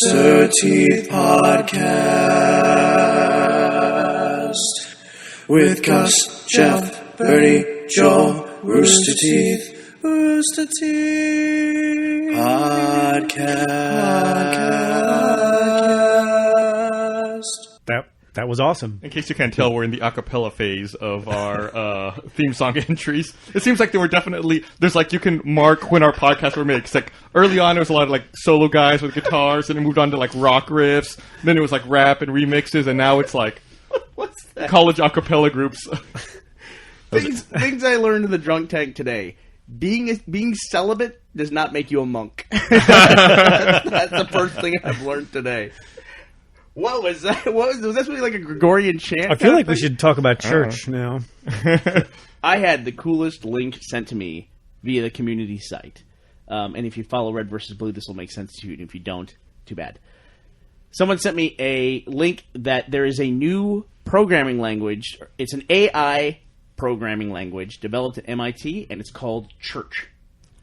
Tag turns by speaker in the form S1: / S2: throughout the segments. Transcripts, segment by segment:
S1: Sir Teeth Podcast with Gus, Jeff, Bernie, Joel, Rooster Teeth Podcast.
S2: That was awesome.
S3: In case you can't tell, we're in the acapella phase of our theme song entries. It seems like there were definitely, there's like, you can mark when our podcasts were made. It's like, early on, there was a lot of like solo guys with guitars, and it moved on to like rock riffs. Then it was like rap and remixes, and now it's like,
S4: what's that?
S3: College acapella groups.
S4: Things I learned in the drunk tank today. Being celibate does not make you a monk. That's the first thing I've learned today. What was that? Was that something like a Gregorian chant?
S2: I feel like we should talk about church now.
S4: I had the coolest link sent to me via the community site. And if you follow Red vs. Blue, this will make sense to you. And if you don't, too bad. Someone sent me a link that there is a new programming language. It's an AI programming language developed at MIT, and it's called Church.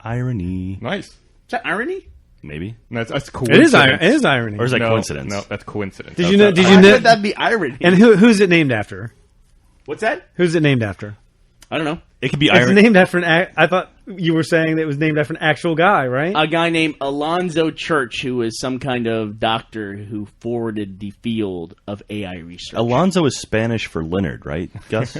S5: Irony.
S3: Nice.
S4: Is that irony?
S5: Maybe.
S3: That's coincidence.
S2: It is irony.
S5: Or is that
S3: No,
S5: coincidence?
S3: No, that's coincidence.
S2: Did you know?
S4: Why would that be irony?
S2: And who's it named after?
S4: What's that?
S2: Who's it named after?
S4: I don't know.
S5: It could be
S2: It's
S5: irony.
S2: named after I thought you were saying that it was named after an actual guy, right?
S4: A guy named Alonzo Church, who is some kind of doctor who forwarded the field of AI research.
S5: Alonzo is Spanish for Leonard, right, Gus?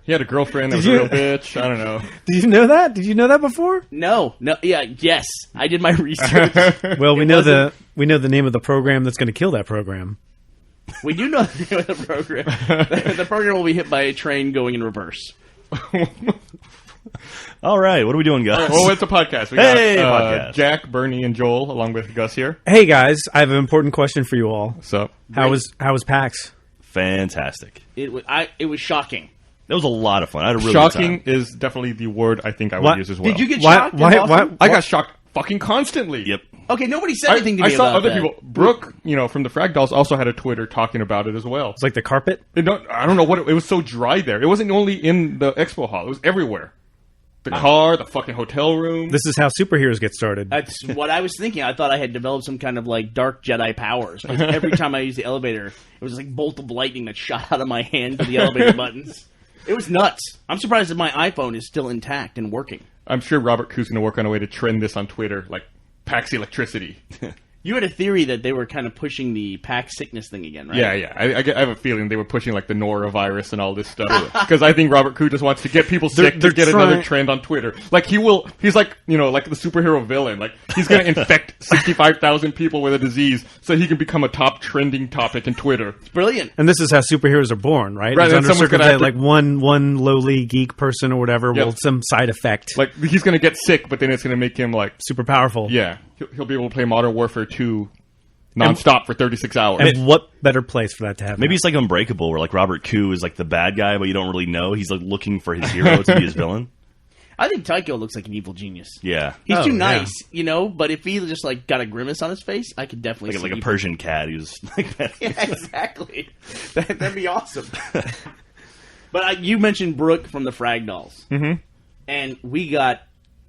S3: He had a girlfriend that was a real bitch. I don't know.
S2: Did you know that? Did you know that before?
S4: No, yes. I did my research.
S2: Well, we know the name of the program that's going to kill that program.
S4: We do know the name of the program. The program will be hit by a train going in reverse.
S5: All right, what are we doing, Gus?
S3: Well, it's a podcast. We
S5: Hey,
S3: got
S5: podcast.
S3: Jack, Bernie, and Joel, along with Gus here.
S2: Hey guys, I have an important question for you all.
S3: So,
S2: How was PAX?
S5: Fantastic.
S4: It was shocking.
S5: That was a lot of fun. I had a really
S3: shocking
S5: good time.
S3: is definitely the word I think I would
S2: What?
S3: use as well.
S4: Did you get
S2: Why-
S4: shocked?
S2: why-
S4: as often?
S2: why-
S3: I got shocked fucking constantly.
S5: Yep.
S4: Okay, nobody said anything to me
S3: I saw
S4: about
S3: other
S4: that.
S3: people. Brooke, from the Frag Dolls, also had a Twitter talking about it as well.
S2: It's like the carpet.
S3: I don't know what it was so dry there. It wasn't only in the expo hall; it was everywhere. The car, the fucking hotel room.
S2: This is how superheroes get started.
S4: That's what I was thinking. I thought I had developed some kind of like dark Jedi powers. 'Cause every time I used the elevator, it was like a bolt of lightning that shot out of my hand to the elevator buttons. It was nuts. I'm surprised that my iPhone is still intact and working.
S3: I'm sure Robert Cruz is going to work on a way to trend this on Twitter, like PAX electricity.
S4: You had a theory that they were kind of pushing the PAX sickness thing again, right?
S3: Yeah. I have a feeling they were pushing like the norovirus and all this stuff because I think Robert Cruz just wants to get people sick
S2: they're
S3: to get another trend on Twitter. Like he's like like the superhero villain. Like he's going to infect 65,000 people with a disease so he can become a top trending topic in Twitter.
S4: Brilliant.
S2: And this is how superheroes are born, right?
S3: Right,
S2: It's
S3: and
S2: under
S3: someone's gonna
S2: circumstances,
S3: have to-
S2: like one lowly geek person or whatever
S3: Yep.
S2: will some side effect.
S3: Like he's going to get sick, but then it's going to make him like
S2: Super powerful.
S3: yeah, he'll be able to play Modern Warfare 2 nonstop for 36 hours.
S2: And what better place for that to happen?
S5: Maybe it's like Unbreakable, where like Robert Koo is like the bad guy, but you don't really know. He's like looking for his hero to be his villain.
S4: I think Tycho looks like an evil genius.
S5: Yeah.
S4: He's
S2: Oh,
S4: too
S2: yeah.
S4: nice, but if he just like got a grimace on his face, I could definitely
S5: Like
S4: see
S5: a Persian cat. He was like that.
S4: Yeah, exactly. That'd be awesome. But you mentioned Brooke from the Frag Dolls. Mm-hmm. And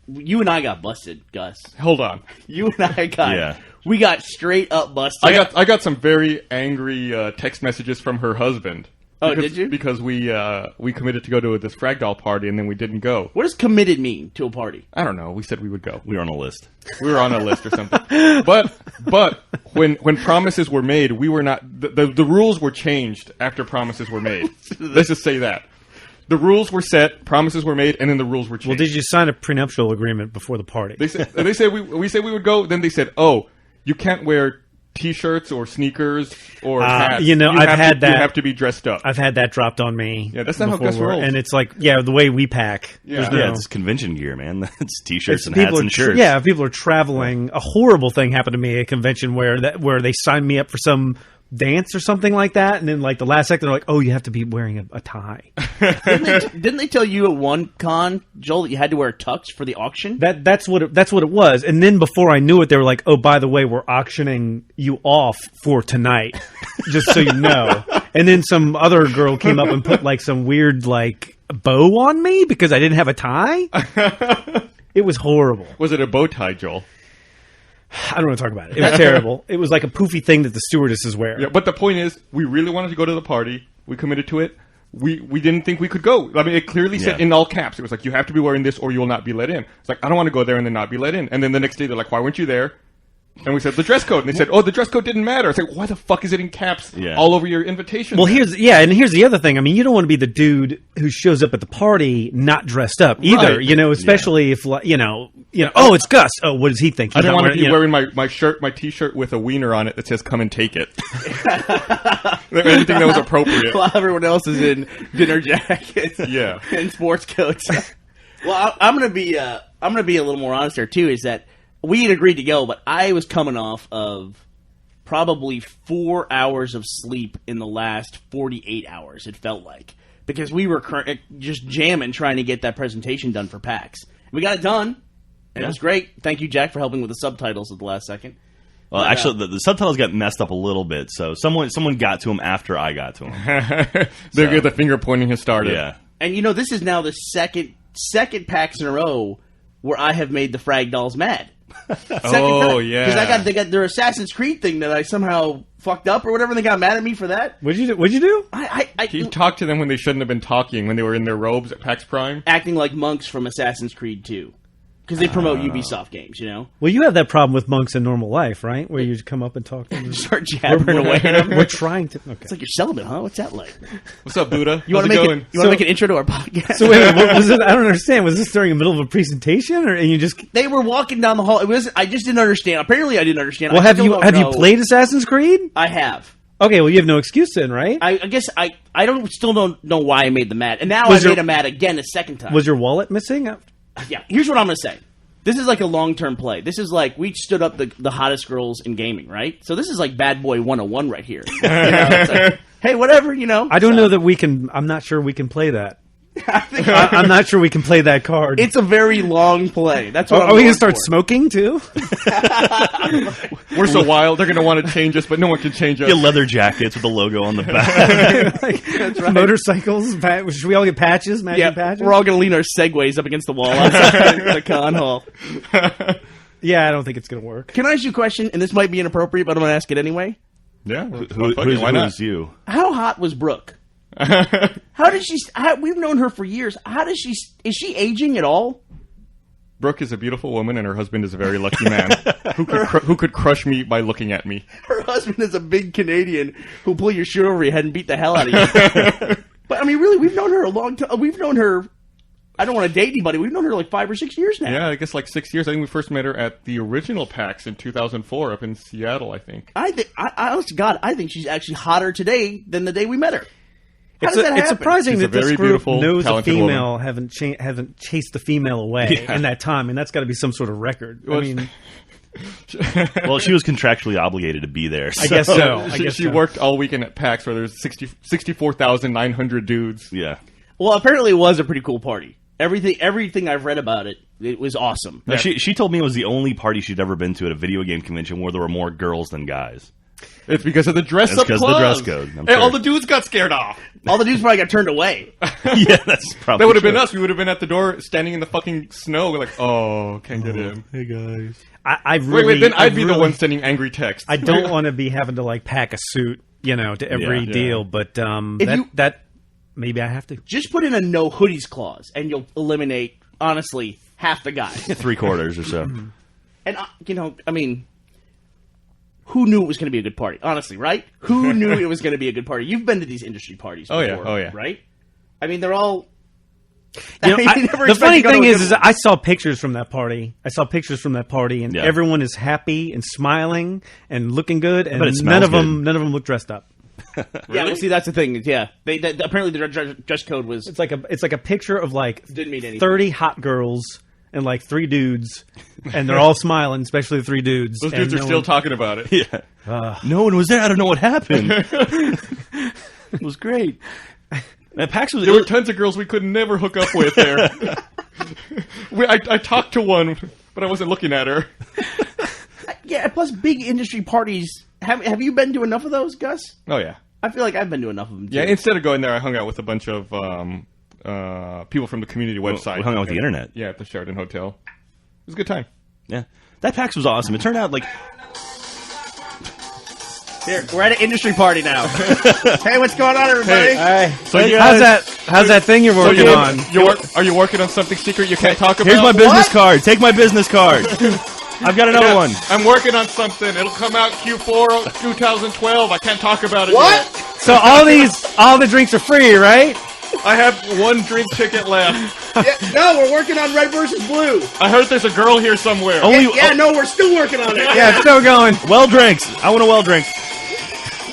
S4: you and I got busted, Gus.
S3: Hold on.
S4: You and I got,
S5: Yeah.
S4: we got straight up busted.
S3: I got some very angry text messages from her husband.
S4: Oh,
S3: Because-
S4: did you?
S3: Because we committed to go to this Frag Doll party and then we didn't go.
S4: What does committed mean to a party?
S3: I don't know. We said we would go.
S5: We were on a list.
S3: We were on a list or something. But when promises were made, we were not. The rules were changed after promises were made. Let's just say that. The rules were set, promises were made, and then the rules were changed.
S2: Well, did you sign a prenuptial agreement before the party?
S3: They said we said we would go. Then they said, "Oh, you can't wear T-shirts or sneakers or hats.
S2: I've had that.
S3: You have to be dressed up."
S2: I've had that dropped on me.
S3: Yeah, that's not how Gus rolls.
S2: And it's like, the way we pack.
S3: Yeah.
S2: There's
S5: Yeah,
S2: no-
S5: it's convention gear, man. It's t-shirts and
S2: people
S5: hats
S2: are
S5: and shirts.
S2: Yeah, people are traveling. A horrible thing happened to me at a convention where they signed me up for some dance or something like that, and then like the last second they're like, "Oh, you have to be wearing a tie."
S4: Didn't they tell you at one con, Joel, that you had to wear a tux for the auction?
S2: That's what it was. And then before I knew it, they were like, "Oh, by the way, we're auctioning you off for tonight, just so you know." And then some other girl came up and put like some weird like bow on me because I didn't have a tie. It was horrible.
S3: Was it a bow tie, Joel?
S2: I don't want to talk about it. It was terrible. It was like a poofy thing that the stewardesses wear.
S3: Yeah, but the point is, we really wanted to go to the party. We committed to it. We didn't think we could go. I mean, it clearly said in all caps. It was like, you have to be wearing this or you will not be let in. It's like, I don't want to go there and then not be let in. And then the next day, they're like, why weren't you there? And we said, the dress code. And they said, oh, the dress code didn't matter. It's like, why the fuck is it in caps all over your invitation?
S2: Well, here's the other thing. I mean, you don't want to be the dude who shows up at the party not dressed up either,
S3: Right.
S2: You know, especially if, you know, oh, it's Gus. Oh, what does he think?
S3: I didn't want to be wearing my shirt, my t-shirt with a wiener on it that says, come and take it. Anything that was appropriate.
S4: While everyone else is in dinner jackets and sports coats. Well, I'm going to be a little more honest there, too, is that we had agreed to go, but I was coming off of probably 4 hours of sleep in the last 48 hours, it felt like. Because we were just jamming trying to get that presentation done for PAX. We got it done, and it was great. Thank you, Jack, for helping with the subtitles at the last second.
S5: Well, actually, the subtitles got messed up a little bit, so someone got to him after I got to him.
S3: The finger pointing has started.
S5: Yeah.
S4: And, you know, this is now the second PAX in a row where I have made the Frag Dolls mad.
S3: Yeah.
S4: Because they got their Assassin's Creed thing that I somehow fucked up or whatever, and they got mad at me for that.
S2: What'd you do?
S3: He talked to them when they shouldn't have been talking, when they were in their robes at PAX Prime.
S4: Acting like monks from Assassin's Creed 2. Because they promote Ubisoft games, you know?
S2: Well, you have that problem with monks in normal life, right? Where you just come up and talk to them.
S4: Start jabbering away at them.
S2: We're trying to. Okay.
S4: It's like you're celibate, huh? What's that like?
S3: What's up, Buddha?
S4: You want to make an intro to our podcast?
S2: So wait a minute, what was it? I don't understand. Was this during the middle of a presentation, and you just?
S4: They were walking down the hall. I just didn't understand. Apparently, I didn't understand.
S2: Well, have you played Assassin's Creed?
S4: I have.
S2: Okay, well, you have no excuse then, right?
S4: I guess I still don't know why I made them mad, and now I made them mad again a second time.
S2: Was your wallet missing?
S4: Yeah. Here's what I'm going to say. This is like a long-term play. This is like we stood up the hottest girls in gaming, right? So this is like Bad Boy 101 right here. You know, it's like, hey, whatever, you know.
S2: I don't know that we can. I'm not sure we can play that. I'm not sure we can play that card.
S4: It's a very long play. That's what.
S2: Are we going to start smoking too?
S3: We're so wild. They're going to want to change us, but no one can change us.
S5: Get leather jackets with the logo on the back.
S2: That's right. Motorcycles. Should we all get patches? Matching patches?
S4: We're all going to lean our Segways up against the wall outside the con hall.
S2: Yeah, I don't think it's going to work.
S4: Can I ask you a question? And this might be inappropriate, but I'm going to ask it anyway.
S3: Yeah.
S5: Who's you?
S4: How hot was Brooke? How did she? We've known her for years. Is she aging at all?
S3: Brooke is a beautiful woman, and her husband is a very lucky man who could crush me by looking at me.
S4: Her husband is a big Canadian who'll pull your shirt over your head and beat the hell out of you. But I mean, really, we've known her a long time. We've known her. I don't want to date anybody. We've known her like 5 or 6 years now.
S3: Yeah, I guess like 6 years. I think we first met her at the original PAX in 2004 up in Seattle, I think.
S4: Honest to God, I think she's actually hotter today than the day we met her. How does that happen?
S2: It's surprising that this group knows a female
S3: woman.
S2: haven't chased the female away in that time, and that's got to be some sort of record. I mean,
S5: well, she was contractually obligated to be there. So.
S2: I guess so.
S3: She worked all weekend at PAX, where there's 64,900 dudes.
S5: Yeah.
S4: Well, apparently it was a pretty cool party. Everything I've read about it, it was awesome.
S5: No, she told me it was the only party she'd ever been to at a video game convention where there were more girls than guys.
S3: It's because of the dress-up club.
S5: Because of the dress code.
S3: And all the dudes got scared off.
S4: All the dudes probably got turned away.
S5: Yeah, that's probably
S3: That would have been us. We would have been at the door, standing in the fucking snow. We're like, oh, can't get in.
S5: Hey, guys.
S3: Then I'd be the one sending angry texts.
S2: I don't want to be having to like pack a suit, to every deal, but maybe I have to.
S4: Just put in a no hoodies clause, and you'll eliminate, honestly, half the guys.
S5: 3/4 or so.
S4: And, I mean, who knew it was going to be a good party? Honestly, right? Who knew it was going to be a good party? You've been to these industry parties before,
S3: oh yeah.
S4: Right? I mean, they're all...
S2: The funny thing is I saw pictures from that party. And everyone is happy and smiling and looking good, and none of them look dressed up.
S4: Really? Yeah, well, see, that's the thing. Yeah, apparently the dress code was...
S2: It's like a picture of like
S4: didn't mean anything.
S2: 30 hot girls and like 3 dudes, and they're all smiling, especially the 3 dudes.
S3: Those dudes are still talking about it.
S5: Yeah. No one was there. I don't know what happened. It was great. Man, PAX was...
S3: There were tons of girls we could never hook up with there. I talked to one, but I wasn't looking at her.
S4: Yeah, plus big industry parties. Have you been to enough of those, Gus?
S3: Oh, yeah.
S4: I feel like I've been to enough of them, too.
S3: Yeah, instead of going there, I hung out with a bunch of people from the community website.
S5: We hung out with the internet.
S3: Yeah, at the Sheraton Hotel. was a good time.
S5: Yeah. That PAX was awesome. It turned out like...
S4: Here, we're at an industry party now. Hey, what's going on, everybody?
S2: Hey.
S3: So
S2: How's that thing you're working on?
S3: Are you working on something secret you can't talk about?
S5: Here's my business card. Take my business card. I've got another one.
S3: I'm working on something. It'll come out Q4 2012. I can't talk about it
S1: What?
S3: yet.
S2: So all the drinks are free, right?
S3: I have one drink ticket left.
S4: No, we're working on Red versus Blue.
S3: I heard there's a girl here somewhere.
S4: No, we're still working on it.
S2: Yeah, it's still going.
S5: Well drinks. I want a well drink.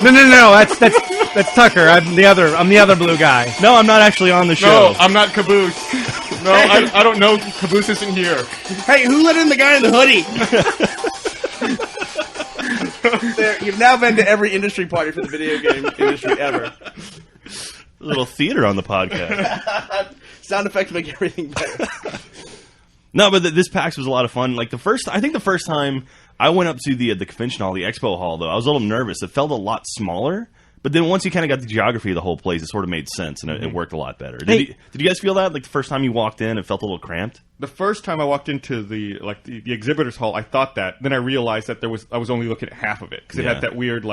S2: No. That's Tucker. I'm the other blue guy.
S5: No, I'm not actually on the show.
S3: No, I'm not Caboose. No, I don't know. Caboose isn't here.
S4: Hey, who let in the guy in the hoodie? There, you've now been to every industry party for the video game industry ever.
S5: A little theater on the podcast.
S4: Sound effects make everything better.
S5: No, but this PAX was a lot of fun. Like the first time I went up to the convention hall, the expo hall, though, I was a little nervous. It felt a lot smaller. But then once you kind of got the geography of the whole place, it sort of made sense, and it worked a lot better. Did you guys feel that? Like the first time you walked in, it felt a little cramped?
S3: The first time I walked into the exhibitors hall, I thought that. Then I realized that I was only looking at half of it because it had that weird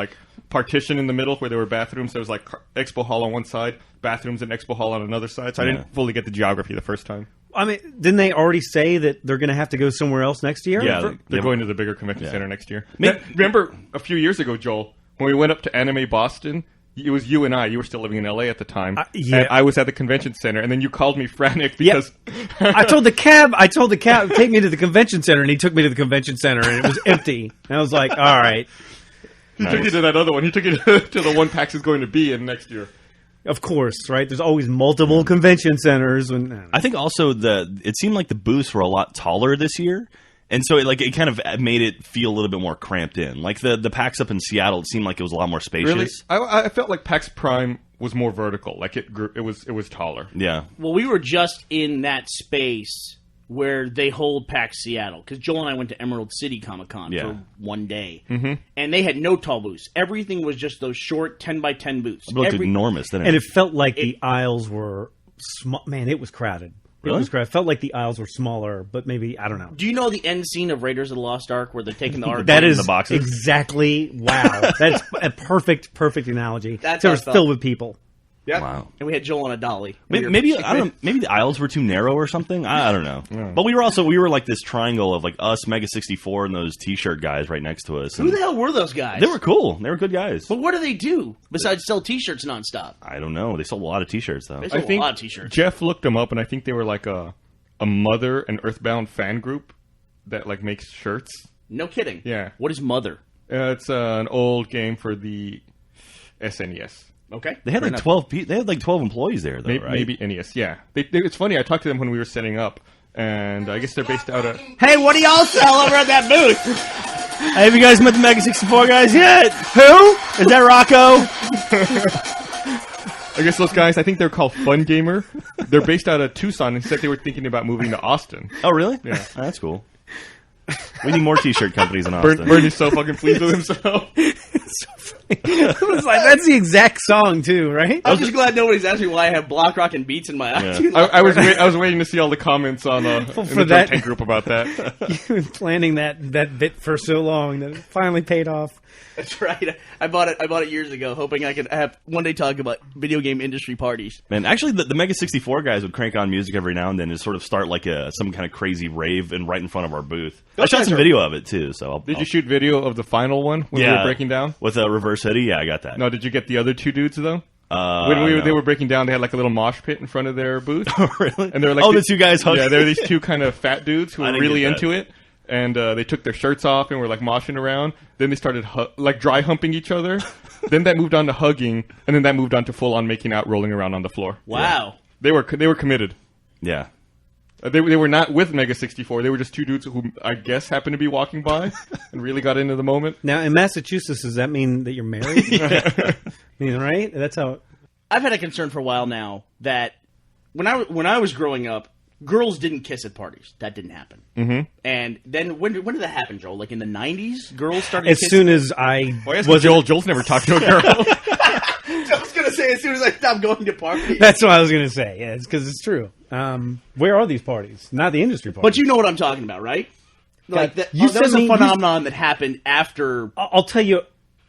S3: partition in the middle where there were bathrooms. There was expo hall on one side, bathrooms and expo hall on another side. So I didn't fully get the geography the first time.
S2: I mean, didn't they already say that they're going to have to go somewhere else next year?
S3: Yeah, they're going to the bigger convention center next year. Remember a few years ago, Joel, when we went up to Anime Boston? It was you and I. You were still living in L.A. at the time. And I was at the convention center, and then you called me frantic because...
S2: I told the cab, take me to the convention center, and he took me to the convention center, and it was empty. And I was like, all right.
S3: He took you to that other one. He took you to the one PAX is going to be in next year.
S2: Of course, right? There's always multiple convention centers.
S5: I think also it seemed like the booths were a lot taller this year. And so it kind of made it feel a little bit more cramped in. Like the PAX up in Seattle, it seemed like it was a lot more spacious.
S3: Really? I felt like PAX Prime was more vertical. Like it was taller.
S5: Yeah.
S4: Well, we were just in that space where they hold PAX Seattle. Because Joel and I went to Emerald City Comic-Con for one day. Mm-hmm. And they had no tall booths. Everything was just those short 10x10 booths.
S5: It looked enormous, didn't it?
S2: And it felt like the aisles were small. Man, it was crowded.
S5: Really?
S2: It was crowded. It felt like the aisles were smaller, but maybe, I don't know.
S4: Do you know the end scene of Raiders of the Lost Ark where they're taking the Ark?
S2: That is
S5: the boxes?
S2: Exactly, wow. That's a perfect analogy.
S4: That's
S2: so it was filled with people.
S4: Yeah.
S5: Wow.
S4: And we had Joel on a dolly.
S5: Maybe I don't know. Maybe the aisles were too narrow or something. I don't know. Yeah. But we were like this triangle of like us, Mega 64, and those T-shirt guys right next to us.
S4: Who the hell were those guys?
S5: They were cool. They were good guys.
S4: But what do they do besides sell T-shirts nonstop?
S5: I don't know. They sold a lot of T-shirts though.
S4: They sold a lot of T-shirts.
S3: Jeff looked them up, and I think they were like a Mother and Earthbound fan group that makes shirts.
S4: No kidding.
S3: Yeah.
S4: What is Mother?
S3: It's an old game for the SNES.
S4: Okay.
S5: They had 12 people. They had 12 employees there, though, right?
S3: Maybe NES. Yeah. It's funny. I talked to them when we were setting up, and I guess they're based out of.
S4: Hey, what do y'all sell over at that booth?
S5: Hey, have you guys met the Mega 64 guys yet? Who? Is that Rocco?
S3: I guess those guys. I think they're called Fun Gamer. They're based out of Tucson, and said they were thinking about moving to Austin.
S5: Oh, really?
S3: Yeah.
S5: Oh, that's cool. We need more T-shirt companies in Austin.
S3: Bernie's so fucking pleased with himself.
S2: It's so funny. It was like, that's the exact song, too, right?
S4: I'm just glad nobody's asked me why I have Block Rock and Beats in my iTunes.
S3: I was waiting to see all the comments on in the Drunk Tank group about that.
S2: You've been planning that bit for so long that it finally paid off.
S4: That's right. I bought it years ago, hoping I could have one day talk about video game industry parties.
S5: Man, actually, the Mega 64 guys would crank on music every now and then and sort of start like some kind of crazy rave right in front of our booth. I shot some video of it too. So
S3: did you shoot video of the final one when we were breaking down
S5: with a reverse hoodie? Yeah, I got that.
S3: No, did you get the other two dudes though? They were breaking down, they had like a little mosh pit in front of their booth.
S5: Oh, really?
S3: And they were like,
S5: the two guys hugging.
S3: Yeah, they were these two kind of fat dudes who were really into it. And they took their shirts off and were like moshing around. Then they started dry humping each other. Then that moved on to hugging, and then that moved on to full on making out, rolling around on the floor.
S4: Wow,
S3: they were committed.
S5: Yeah,
S3: they were not with Mega 64. They were just two dudes who I guess happened to be walking by and really got into the moment.
S2: Now in Massachusetts, does that mean that you're married? I mean, right? That's how.
S4: I've had a concern for a while now that when I was growing up, girls didn't kiss at parties. That didn't happen. Mm-hmm. And then when did that happen, Joel? Like in the 90s? Girls started
S2: as
S4: kissing?
S2: soon as I
S3: Joel's never talked to a girl.
S4: I was going to say as soon as I stop going to parties.
S2: That's what I was going to say. Yeah, it's because it's true. Where are these parties? Not the industry parties.
S4: But you know what I'm talking about, right? Like that was a phenomenon that happened after.
S2: I'll tell you,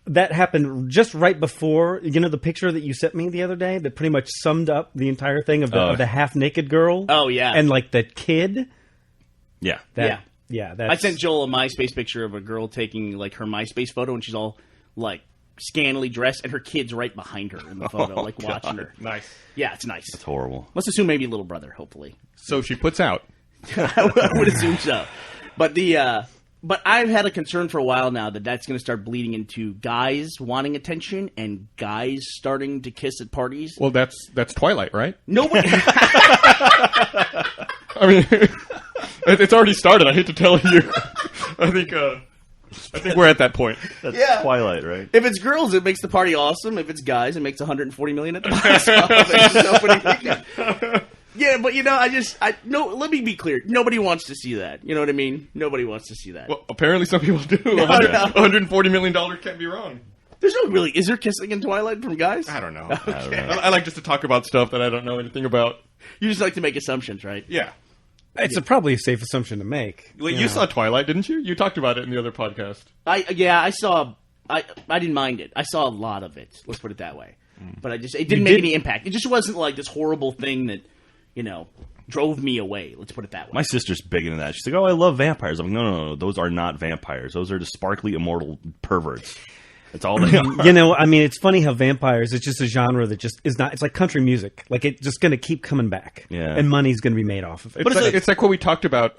S2: that happened just right before. You know the picture that you sent me the other day that pretty much summed up the entire thing of the half naked girl.
S4: Oh yeah,
S2: and like the kid.
S5: Yeah,
S2: yeah.
S4: I sent Joel a MySpace picture of a girl taking like her MySpace photo, and she's all like scantily dressed, and her kid's right behind her in the photo, like watching her.
S3: Nice.
S4: Yeah, it's nice.
S5: That's horrible.
S4: Let's assume maybe a little brother, hopefully.
S3: So she puts out.
S4: I would assume so. But but I've had a concern for a while now that that's going to start bleeding into guys wanting attention and guys starting to kiss at parties.
S3: Well, that's Twilight, right?
S4: Nobody.
S3: I mean, it's already started. I hate to tell you. I think we're at that point.
S5: That's Twilight, right?
S4: If it's girls, it makes the party awesome. If it's guys, it makes $140 million at the box office opening weekend. Yeah, but let me be clear. Nobody wants to see that. You know what I mean? Nobody wants to see that.
S3: Well, apparently some people do. $140 million can't be wrong.
S4: Is there kissing in Twilight from guys?
S3: I don't know.
S4: Okay.
S3: I like just to talk about stuff that I don't know anything about.
S4: You just like to make assumptions, right?
S3: Yeah.
S2: It's probably a safe assumption to make.
S3: Well, you saw Twilight, didn't you? You talked about it in the other podcast.
S4: I saw. I didn't mind it. I saw a lot of it. Let's put it that way. But it didn't make any impact. It just wasn't like this horrible thing that, drove me away. Let's put it that way.
S5: My sister's big into that. She's like, "Oh, I love vampires." I'm like, "No. Those are not vampires. Those are just sparkly, immortal perverts. That's all they are."
S2: I mean, it's funny how vampires, it's just a genre that just is not, it's like country music. Like, it's just going to keep coming back.
S5: Yeah.
S2: And money's going to be made off of it.
S3: But it's like what we talked about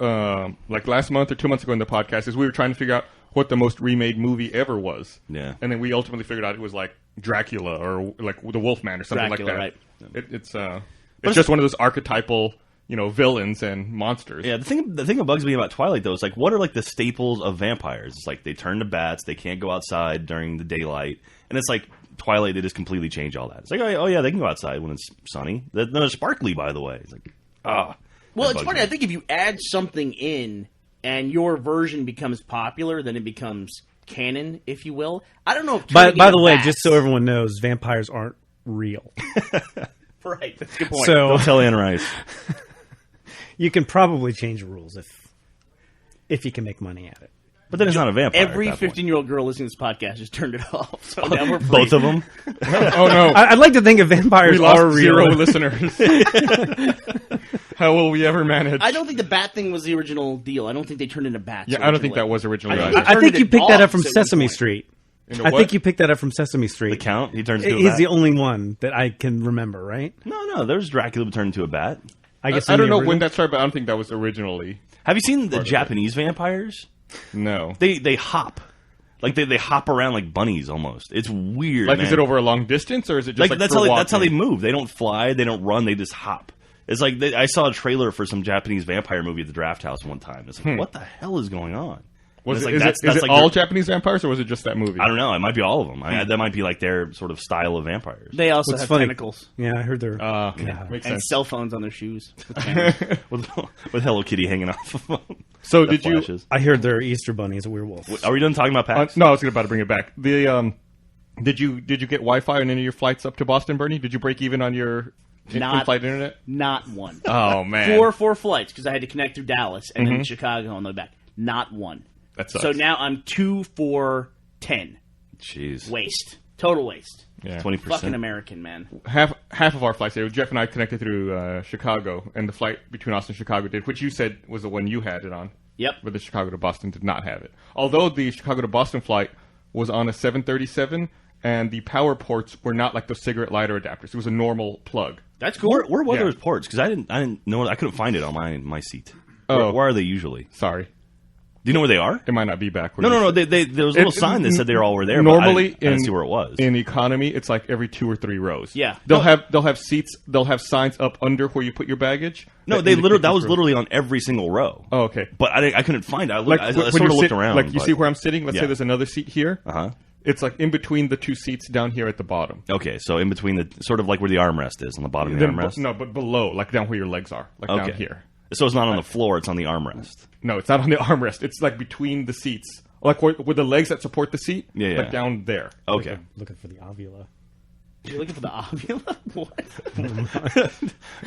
S3: like last month or 2 months ago in the podcast, is we were trying to figure out what the most remade movie ever was.
S5: Yeah.
S3: And then we ultimately figured out it was like Dracula or like the Wolfman or something
S4: Dracula,
S3: like that.
S4: right.
S3: It's just one of those archetypal, villains and monsters.
S5: Yeah, the thing that bugs me about Twilight, though, is like, what are like the staples of vampires? It's like they turn to bats, they can't go outside during the daylight, and it's like Twilight, they just completely change all that. It's like, oh yeah, they can go outside when it's sunny. They're sparkly, by the way. It's like,
S4: well, it's funny. I think if you add something in and your version becomes popular, then it becomes canon, if you will. I don't know. If
S2: by the way, just so everyone knows, vampires aren't real.
S4: Right, that's a good point.
S2: So
S5: don't tell Anne Rice.
S2: You can probably change the rules if you can make money at it.
S5: But then it's not a vampire.
S4: Every 15-year-old girl listening to this podcast just turned it off. So now we're free.
S5: Both of them?
S3: Oh, no.
S2: I'd like to think if vampires
S3: We lost
S2: are real.
S3: 0 listeners. How will we ever manage?
S4: I don't think the bat thing was the original deal. I don't think they turned into bats.
S3: Yeah, I don't think that was originally.
S2: I think you picked that up from Sesame Street.
S3: I
S2: think you picked that up from Sesame Street.
S5: The Count? He turns into a bat?
S2: He's the only one that I can remember, right?
S5: No. There's Dracula turned into a bat.
S2: I guess
S3: I don't know when that started, but I don't think that was originally.
S5: Have you seen the Japanese vampires?
S3: No.
S5: They hop. Like they hop around like bunnies almost. It's weird.
S3: Like,
S5: man.
S3: is it over a long distance, or is it just like
S5: that's how they move. They don't fly. They don't run. They just hop. It's like I saw a trailer for some Japanese vampire movie at the Draft House one time. It's like, what the hell is going on?
S3: Is
S5: like,
S3: it all Japanese vampires, or was it just that movie?
S5: I don't know. It might be all of them. That might be like their sort of style of vampires.
S4: They also have tentacles.
S2: Yeah, I heard they're...
S3: Makes
S4: and
S3: sense.
S4: cell phones on their shoes.
S5: with Hello Kitty hanging off of them.
S3: So
S5: The
S3: did
S5: flashes.
S2: I heard they're Easter bunnies, werewolves.
S5: Are we done talking about PAX?
S3: No, I was about to bring it back. Did you get Wi-Fi on any of your flights up to Boston, Bernie? Did you break even on your in-flight internet?
S4: Not one.
S3: Oh, man.
S4: Four flights, because I had to connect through Dallas and then Chicago on the way back. Not one.
S3: That sucks.
S4: So now I'm 2 for 10.
S5: Jeez.
S4: Waste. Total waste.
S3: Yeah.
S5: 20%.
S4: Fucking American, man.
S3: Half of our flights, Jeff and I connected through Chicago, and the flight between Austin and Chicago did, which you said was the one you had it on.
S4: Yep.
S3: But the Chicago to Boston did not have it. Although the Chicago to Boston flight was on a 737, and the power ports were not like those cigarette lighter adapters. It was a normal plug.
S4: That's cool.
S5: Where were
S3: Yeah.
S5: those ports? Because I didn't know. I couldn't find it on my seat.
S3: Oh.
S5: Where are they usually?
S3: Sorry.
S5: Do you know where they are?
S3: It might not be back.
S5: No. There was a little sign that said they all were there.
S3: Normally,
S5: but I didn't see where it was.
S3: In economy, it's like every 2 or 3 rows.
S4: Yeah.
S3: They'll have seats. They'll have signs up under where you put your baggage.
S5: No, that was literally on every single row.
S3: Oh, okay.
S5: But I couldn't find it. I
S3: when
S5: sort
S3: you
S5: of looked
S3: sit-
S5: around.
S3: Like you see where I'm sitting. Let's
S5: Yeah.
S3: say there's another seat here. It's like in between the 2 seats down here at the bottom.
S5: Okay, so in between the sort of like where the armrest is on the bottom of the armrest.
S3: No, but below, like down where your legs are, like down here.
S5: So it's not on the floor; it's on the armrest.
S3: No, it's not on the armrest. It's like between the seats, like with the legs that support the seat.
S5: Yeah.
S3: But down there.
S5: Okay.
S2: Looking for the ovula.
S4: You're looking for the ovula? What?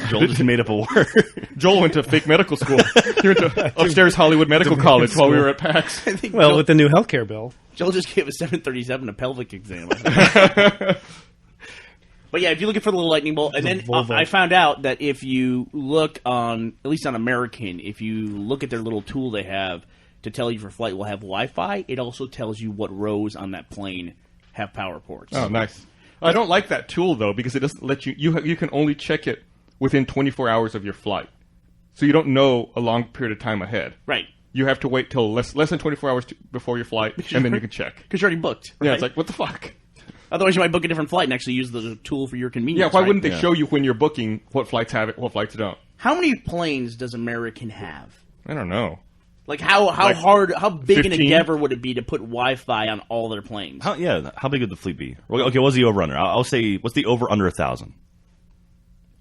S5: Joel just made up a word.
S3: Joel went to fake medical school. He went to upstairs Hollywood Medical College while we were at PAX.
S2: Well, with the new healthcare bill.
S4: Joel just gave a 737 a pelvic exam. But yeah, if you're looking for the little lightning bolt, and then I found out that if you look on, at least on American, if you look at their little tool they have to tell you if your flight will have Wi-Fi, it also tells you what rows on that plane have power ports.
S3: Oh, nice. I don't like that tool, though, because it doesn't let you can only check it within 24 hours of your flight. So you don't know a long period of time ahead.
S4: Right.
S3: You have to wait till less than 24 hours before your flight, and then you can check.
S4: Because you're already booked. Right?
S3: Yeah, it's like, what the fuck?
S4: Otherwise, you might book a different flight and actually use the tool for your convenience.
S3: Yeah, why wouldn't they show you when you're booking what flights have it, what flights don't?
S4: How many planes does American have?
S3: I don't know.
S4: Like, how big
S3: 15?
S4: an endeavor would it be to put Wi-Fi on all their planes?
S5: How big would the fleet be? Okay, what's the over-under? I'll say, what's the over-under 1,000?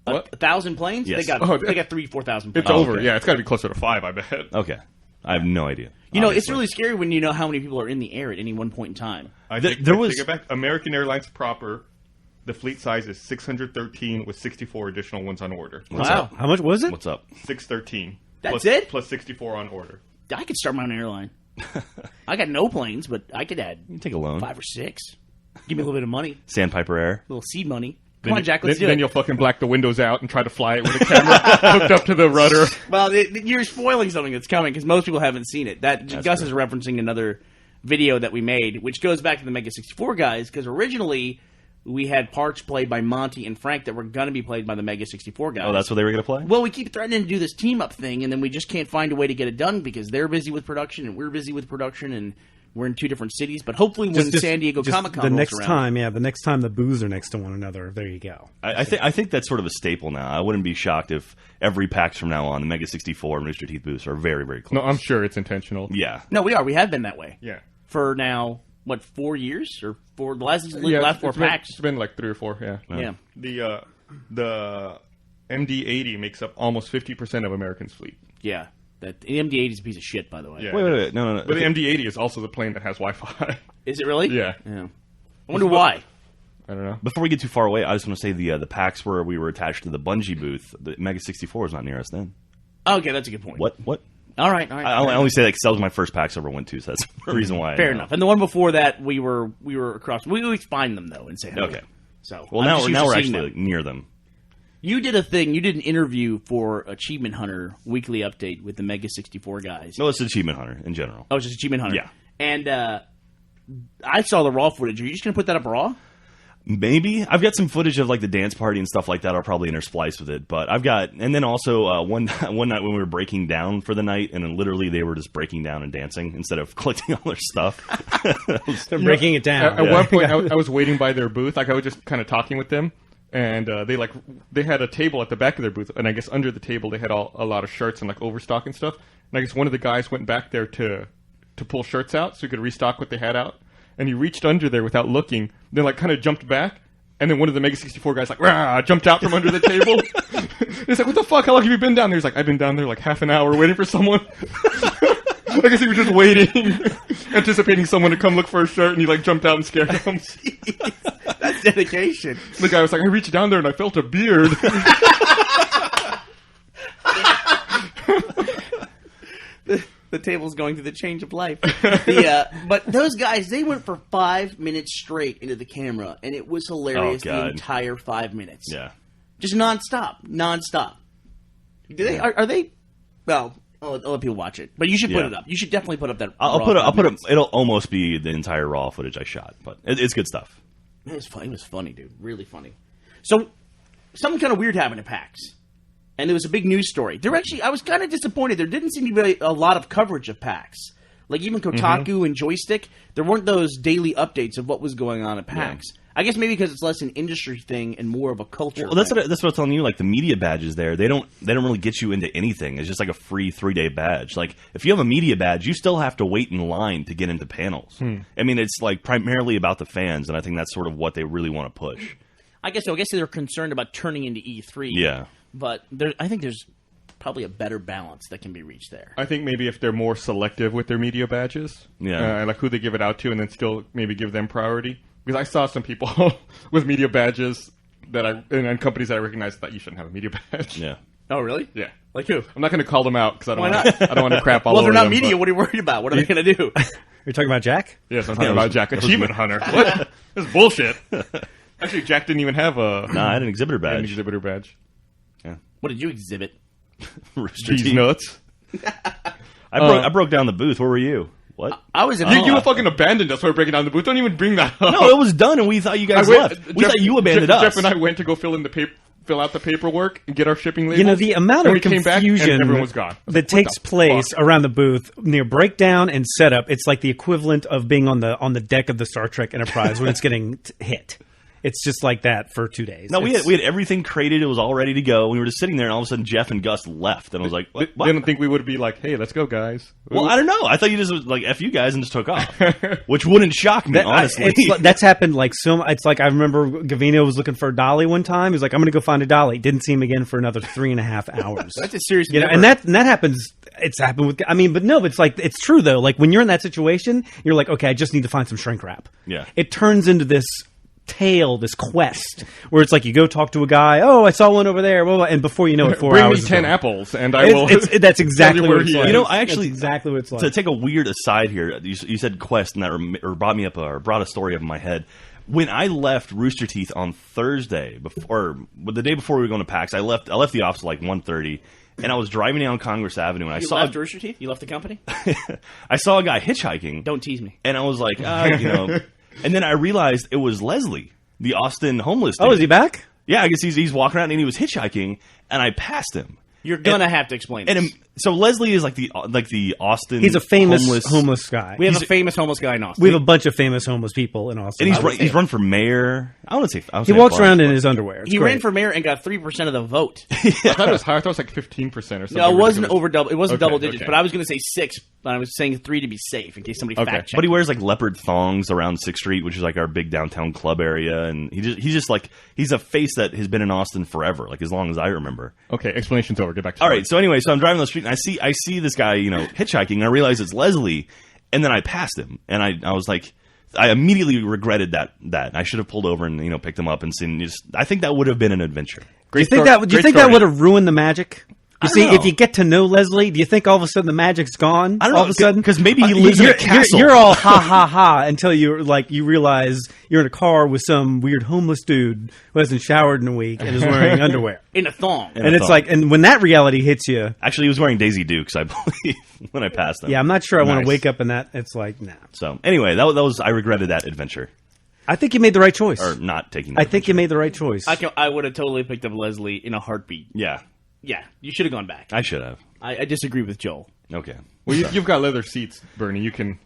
S3: What?
S4: 1,000 planes?
S5: Yes.
S4: They got 3,000-4,000 planes.
S3: It's over.
S5: Okay.
S3: Yeah, it's got to be closer to 5, I bet.
S5: Okay. I have no idea.
S4: You know, it's really scary when you know how many people are in the air at any one point in time.
S3: I take it back. American Airlines proper, the fleet size is 613 with 64 additional ones on order.
S4: Wow.
S2: How much was it?
S5: What's up?
S3: 613.
S4: That's it?
S3: Plus 64 on order.
S4: I could start my own airline. I got no planes, but I could add
S5: You can take a loan.
S4: 5 or 6. Give me a little bit of money,
S5: Sandpiper Air.
S4: a little seed money. Come on, Jack, let's do
S3: Then
S4: it.
S3: you'll fucking black the windows out and try to fly it with a camera hooked up to the rudder.
S4: Well, you're spoiling something that's coming because most people haven't seen it. Gus is referencing another video that we made, which goes back to the Mega 64 guys, because originally we had parts played by Monty and Frank that were going to be played by the Mega 64 guys.
S5: Oh, that's what they were going to play?
S4: Well, we keep threatening to do this team-up thing, and then we just can't find a way to get it done because they're busy with production and we're busy with production, and we're in 2 different cities. But hopefully when San Diego Comic-Con
S2: the
S4: rolls
S2: next
S4: around,
S2: the next time the booths are next to one another, there you go.
S5: I think that's sort of a staple now. I wouldn't be shocked if every PAX from now on, the Mega 64 and Rooster Teeth booths are very, very close.
S3: No, I'm sure it's intentional.
S5: Yeah.
S4: No, we are. We have been that way.
S3: Yeah.
S4: For now, 4 years? Or for the last 4
S3: it's
S4: PAX?
S3: It's been like 3 or 4, yeah.
S4: Yeah.
S3: The MD-80 makes up almost 50% of American's fleet.
S4: Yeah. The MD-80 is a piece of shit, by the way.
S3: Yeah.
S5: Wait. No.
S3: But the MD-80 is also the plane that has Wi-Fi.
S4: Is it really?
S3: Yeah.
S4: I wonder why.
S3: I don't know.
S5: Before we get too far away, I just want to say the PAX where we were attached to the Bungie booth, the Mega 64 was not near us then.
S4: Okay, that's a good point.
S5: What?
S4: All right.
S5: I only say that because that was my first PAX I ever went to, so that's the reason why.
S4: Fair enough. And the one before that, we were across. We always find them, though, and say hello.
S5: Okay.
S4: So,
S5: Well, now we're actually near them.
S4: You did a thing. You did an interview for Achievement Hunter Weekly Update with the Mega 64 guys.
S5: No, it's Achievement Hunter in general.
S4: Oh, it's just Achievement Hunter.
S5: Yeah.
S4: And I saw the raw footage. Are you just going to put that up raw?
S5: Maybe. I've got some footage of like the dance party and stuff like that. I'll probably intersplice with it. But I've got, and then also one night when we were breaking down for the night, and then literally they were just breaking down and dancing instead of collecting all their stuff.
S2: They're breaking it down.
S3: At one point, I was waiting by their booth. Like I was just kind of talking with them, and they had a table at the back of their booth, and I guess under the table they had a lot of shirts and like overstock and stuff. And I guess one of the guys went back there to pull shirts out so he could restock what they had out. And he reached under there without looking, then like kind of jumped back, and then one of the Mega 64 guys like rah, jumped out from under the table. He's like, "What the fuck? How long have you been down there?" He's like, "I've been down there like half an hour waiting for someone." I guess he was just waiting, anticipating someone to come look for a shirt, and he like jumped out and scared them.
S4: That's dedication.
S3: The guy was like, "I reached down there and I felt a beard."
S4: The table's going through the change of life. But those guys, they went for 5 minutes straight into the camera, and it was hilarious the entire 5 minutes.
S5: Yeah.
S4: Just nonstop. Do they? Are they? Well, I'll let people watch it, but you should put it up. You should definitely put up that.
S5: I'll put it. It'll almost be the entire raw footage I shot, but it's good stuff.
S4: It was funny. It was funny, dude. Really funny. So something kind of weird happened at PAX. And there was a big news story. I was kind of disappointed. There didn't seem to be a lot of coverage of PAX. Like even Kotaku and Joystick, there weren't those daily updates of what was going on at PAX. Yeah. I guess maybe because it's less an industry thing and more of a culture.
S5: Well, that's what I'm telling you. Like the media badges there, they don't really get you into anything. It's just like a free 3-day badge. Like if you have a media badge, you still have to wait in line to get into panels. I mean, it's like primarily about the fans, and I think that's sort of what they really want to push.
S4: I guess so. I guess they're concerned about turning into E3.
S5: Yeah.
S4: But I think there's probably a better balance that can be reached there.
S3: I think maybe if they're more selective with their media badges, like who they give it out to, and then still maybe give them priority, because I saw some people with media badges and companies that I recognize that you shouldn't have a media badge.
S5: Yeah.
S4: Oh, really?
S3: Yeah.
S4: Like who?
S3: I'm not going to call them out because I don't
S4: Why
S3: want
S4: not?
S3: I don't want to crap all
S4: Well,
S3: over
S4: they're not
S3: them,
S4: media.
S3: but-
S4: What are you worried about? What are they going to do?
S2: You're talking about Jack?
S3: Yes, I'm talking about Jack, Achievement Hunter. What? This is bullshit. Actually, Jack didn't even have a
S5: Nah, I had an exhibitor
S3: an
S5: badge.
S3: exhibitor badge.
S4: What did you exhibit?
S5: Rooster
S3: These
S5: Teeth.
S3: nuts.
S5: I broke down the booth. Where were you? What?
S4: I was in.
S3: You fucking abandoned us while breaking down the booth. Don't even bring that up.
S5: No, it was done, and we thought you guys left. We thought you abandoned us.
S3: Jeff and I went to go fill out the paperwork and get our shipping labels.
S2: You know, the amount
S3: and
S2: of
S3: we came back and
S2: confusion
S3: everyone was gone. I was
S2: that
S3: like, what
S2: takes
S3: the
S2: place
S3: fuck?
S2: around the booth near breakdown and setup, it's like the equivalent of being on the deck of the Star Trek Enterprise when it's getting hit. It's just like that for 2 days.
S5: No, we had everything crated. It was all ready to go. We were just sitting there, and all of a sudden, Jeff and Gus left, and I was like, "What?"
S3: They didn't think we would be like, hey, let's go, guys.
S5: Well, I don't know. I thought you just was like "f you guys" and just took off, which wouldn't shock me, honestly.
S2: That's happened like so. It's like I remember Gavino was looking for a dolly one time. He was like, "I'm going to go find a dolly." Didn't see him again for another 3.5 hours.
S4: That's a serious.
S2: You know, and that happens. It's happened with. I mean, but no, it's like it's true though. Like when you're in that situation, you're like, okay, I just need to find some shrink wrap.
S5: Yeah.
S2: It turns into this tale, this quest, where it's like you go talk to a guy. Oh, I saw one over there, blah, blah, and before you know it, 4
S3: Bring
S2: hours.
S3: me
S2: is
S3: 10
S2: over.
S3: apples, and I will.
S2: That's exactly
S3: tell you
S2: what
S3: where
S2: it's
S3: he
S2: like.
S3: is.
S5: You know, I actually
S2: That's exactly what it's like.
S5: to take a weird aside here. You said quest, and that brought me up or brought a story up in my head. When I left Rooster Teeth on Thursday, the day before we were going to PAX, I left the office at like 1:30, and I was driving down Congress Avenue, and I
S4: You
S5: saw
S4: left Rooster Teeth? You left the company?
S5: I saw a guy hitchhiking.
S4: Don't tease me.
S5: And I was like, and then I realized it was Leslie, the Austin homeless dude.
S2: Oh, is he back?
S5: Yeah, I guess he's walking around and he was hitchhiking, and I passed him.
S4: You're gonna have to explain this.
S5: So Leslie is like the Austin.
S2: He's a famous homeless guy.
S4: We have a famous homeless guy in Austin.
S2: We have a bunch of famous homeless people in Austin.
S5: and he's run for mayor. I want to say
S2: he walks around in his underwear. It's
S4: He
S2: great.
S4: ran for mayor and got 3% of the vote.
S3: I thought it was higher. I thought it was like 15% or something.
S4: No, it wasn't
S3: ridiculous.
S4: over double. It wasn't
S3: Okay,
S4: double digits,
S3: okay.
S4: but I was going to say 6. But I was saying 3 to be safe in case somebody
S3: Okay.
S4: fact checked.
S5: But he wears like leopard thongs around 6th Street, which is like our big downtown club area, and he's just like he's a face that has been in Austin forever, like as long as I remember.
S3: Okay, explanation's over. Get back to
S5: All right, so anyway, so I'm driving down the street and I see this guy, hitchhiking, and I realize it's Leslie, and then I passed him, and I was like, I immediately regretted that. I should have pulled over and picked him up and seen. I think that would have been an adventure.
S2: Do you think that would have ruined the magic? You see, if you get to know Leslie, do you think all of a sudden the magic's gone?
S5: I don't know,
S2: all of a sudden,
S5: because maybe he lives in a castle.
S2: You're all ha ha ha until you realize you're in a car with some weird homeless dude who hasn't showered in a week and is wearing underwear.
S4: in a thong.
S2: And it's like, and when that reality hits you,
S5: Actually, he was wearing Daisy Dukes, I believe, when I passed him.
S2: yeah, I'm not sure I want
S3: Nice.
S2: to wake up in that. It's like, nah.
S5: So anyway, that was I regretted that adventure
S2: I think you made the right choice.
S5: or not taking. That
S2: I think you made the right choice.
S4: I would have totally picked up Leslie in a heartbeat.
S5: Yeah,
S4: Yeah, you should have gone back.
S5: I should have.
S4: I disagree with Joel.
S5: Okay.
S3: Well, you've got leather seats, Bernie. You can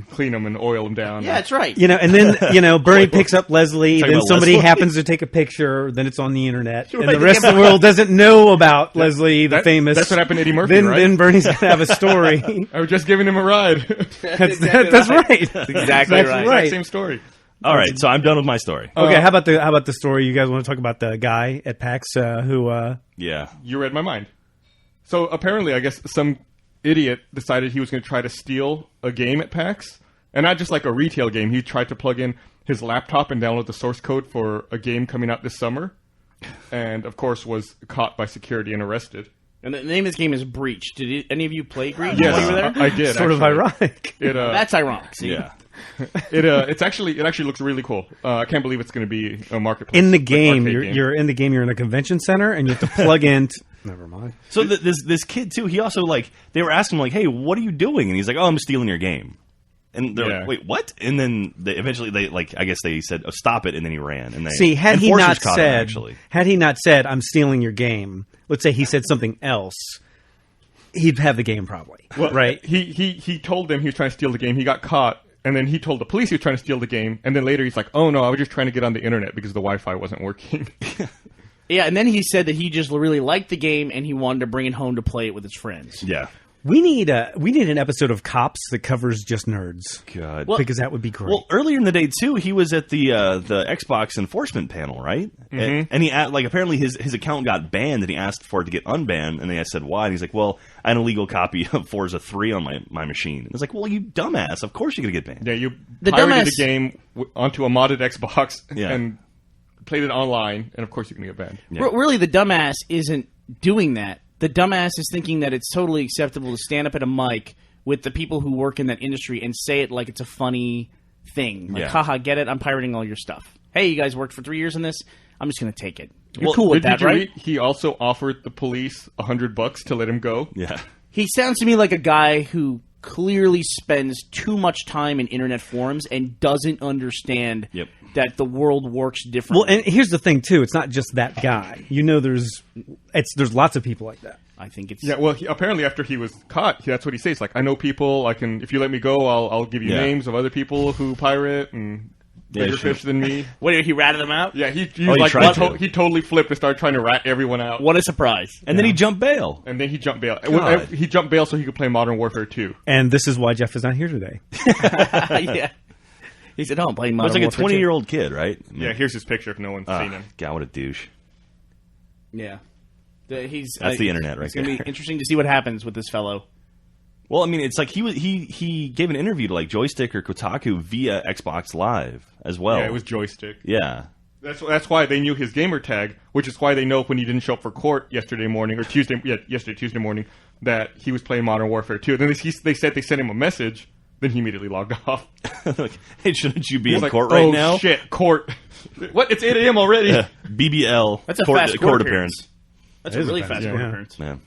S3: clean them and oil them down.
S4: Yeah, that's right.
S2: And then Bernie picks up Leslie.
S5: Talking
S2: Then
S5: about
S2: somebody
S5: Leslie?
S2: happens to take a picture. Then it's on the internet, and
S4: Right,
S2: the rest of the world doesn't know about Leslie, the famous.
S3: That's what happened to Eddie Murphy,
S2: Then
S3: right?
S2: then Bernie's gonna have a story.
S3: I was just giving him a ride.
S2: That's right.
S4: Exactly
S2: That's
S4: right.
S2: right.
S3: Same story.
S5: All right, so I'm done with my story.
S2: Okay, how about the story? You guys want to talk about the guy at PAX who?
S5: Yeah.
S3: You read my mind. So apparently, I guess some idiot decided he was going to try to steal a game at PAX, and not just like a retail game. He tried to plug in his laptop and download the source code for a game coming out this summer, and of course was caught by security and arrested.
S4: And the name of this game is Breach. Did any of you play Breach
S3: Yes,
S4: while you were there?
S3: I did.
S2: Sort of
S3: actually.
S2: ironic.
S3: That's
S4: That's ironic. See?
S5: Yeah.
S3: it actually looks really cool. I can't believe it's going to be a marketplace
S2: In the
S3: like
S2: game,
S3: arcade
S2: you're
S3: game.
S2: you're in the game. You're in a convention center, and you have to plug in. Never mind.
S5: So this kid too, he also they were asking him like, "Hey, what are you doing?" And he's like, "Oh, I'm stealing your game." And they're
S3: Yeah.
S5: like, "Wait, what?" And then eventually I guess they said, "Oh, stop it!" And then he ran. And they
S2: See, had he
S5: enforcers
S2: not
S5: caught him,
S2: said,
S5: actually,
S2: "I'm stealing your game," let's say he said something else, he'd have the game probably,
S3: Well,
S2: right?
S3: He told them he was trying to steal the game. He got caught, and then he told the police he was trying to steal the game. And then later he's like, "Oh no, I was just trying to get on the internet because the Wi-Fi wasn't working."
S4: Yeah, and then he said that he just really liked the game and he wanted to bring it home to play it with his friends.
S5: yeah.
S2: We need an episode of Cops that covers just nerds.
S5: God,
S2: because that would be great.
S5: Well, earlier in the day too, he was at the Xbox enforcement panel, right?
S3: Mm-hmm.
S5: And he apparently his account got banned, and he asked for it to get unbanned, and they said why, and he's like, "Well, I had an illegal copy of Forza 3 on my machine." And it's like, "Well, you dumbass! Of course you're gonna get banned."
S3: Yeah, you pirated the game onto a modded Xbox and played it online, and of course you're gonna get banned.
S4: Yeah. Really, the dumbass isn't doing that. The dumbass is thinking that it's totally acceptable to stand up at a mic with the people who work in that industry and say it like it's a funny thing. Like, haha, get it? I'm pirating all your stuff. Hey, you guys worked for 3 years on this? I'm just going to take it. You're cool with that, right?
S3: He also offered the police $100 to let him go.
S5: Yeah.
S4: He sounds to me like a guy who clearly spends too much time in internet forums and doesn't understand that the world works differently.
S2: Well, and here's the thing too: it's not just that guy. There's lots of people like that.
S4: I think it's
S3: Well, apparently after he was caught, that's what he says. Like, I know people. I can, if you let me go, I'll give you names of other people who pirate and bigger fish than me.
S4: What, he ratted them out?
S3: Yeah, he totally flipped and started trying to rat everyone out.
S4: What a surprise!
S5: And then he jumped bail.
S3: He jumped bail so he could play Modern Warfare 2.
S2: And this is why Jeff is not here today.
S4: Yeah. He said, "Oh, I'm playing Modern Warfare 2."
S5: It's like a 20-year-old kid, right?
S3: Yeah, here's his picture if no one's seen him.
S5: God, what a douche.
S4: Yeah.
S5: That's the internet, right?
S4: It's going to be interesting to see what happens with this fellow.
S5: Well, I mean, it's like he gave an interview to like Joystick or Kotaku via Xbox Live as well.
S3: Yeah, it was Joystick.
S5: Yeah.
S3: That's why they knew his gamer tag, which is why they know when he didn't show up for court yesterday morning, or Tuesday morning, that he was playing Modern Warfare 2. Then they said they sent him a message, then he immediately logged off.
S5: Like, hey, shouldn't you be in
S3: like,
S5: court right now?
S3: Oh, shit, court. What? It's 8 a.m. already?
S5: BBL.
S4: That's a fast court appearance.
S5: That's
S4: a really fast court appearance.
S5: Yeah.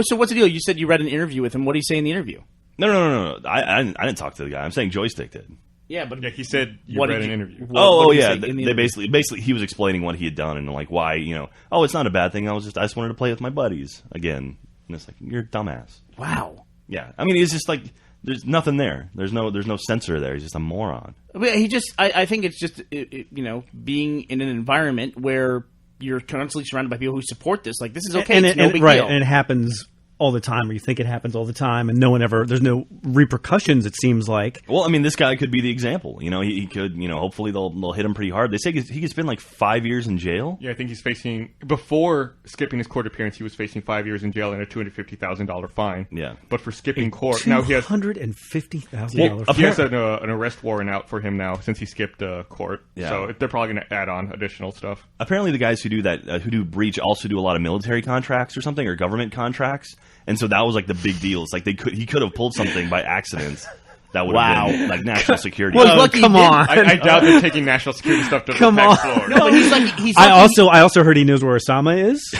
S4: So what's the deal? You said you read an interview with him. What did he say in the interview?
S5: No. I didn't talk to the guy. I'm saying Joystick did.
S4: Yeah, but
S3: he said you read an interview.
S5: They basically he was explaining what he had done and like why, it's not a bad thing. I just wanted to play with my buddies again. And it's like, you're a dumbass.
S4: Wow.
S5: Yeah. I mean, it's just like there's nothing there. There's no censor there. He's just a moron.
S4: I think it's just being in an environment where you're constantly surrounded by people who support this. Like, this is okay. It's no big deal.
S2: And it happens all the time, or you think it happens all the time, and there's no repercussions, it seems like.
S5: Well, I mean, this guy could be the example. He could, hopefully they'll hit him pretty hard. They say he could spend like 5 years in jail.
S3: Yeah, I think he's facing, before skipping his court appearance, he was facing 5 years in jail and a $250,000 fine.
S5: Yeah.
S3: But for skipping court, now he has
S2: $250,000
S3: fine. He has an arrest warrant out for him now since he skipped court.
S5: Yeah.
S3: So they're probably going to add on additional stuff.
S5: Apparently the guys who do that, who do breach, also do a lot of military contracts or something, or government contracts. And so that was like the big deal. It's like he could have pulled something by accident. That would have been like national security.
S2: Well, come on!
S3: I doubt they're taking national security stuff to the tax floor.
S4: No, but he's lucky.
S2: I also heard he knows where Osama is,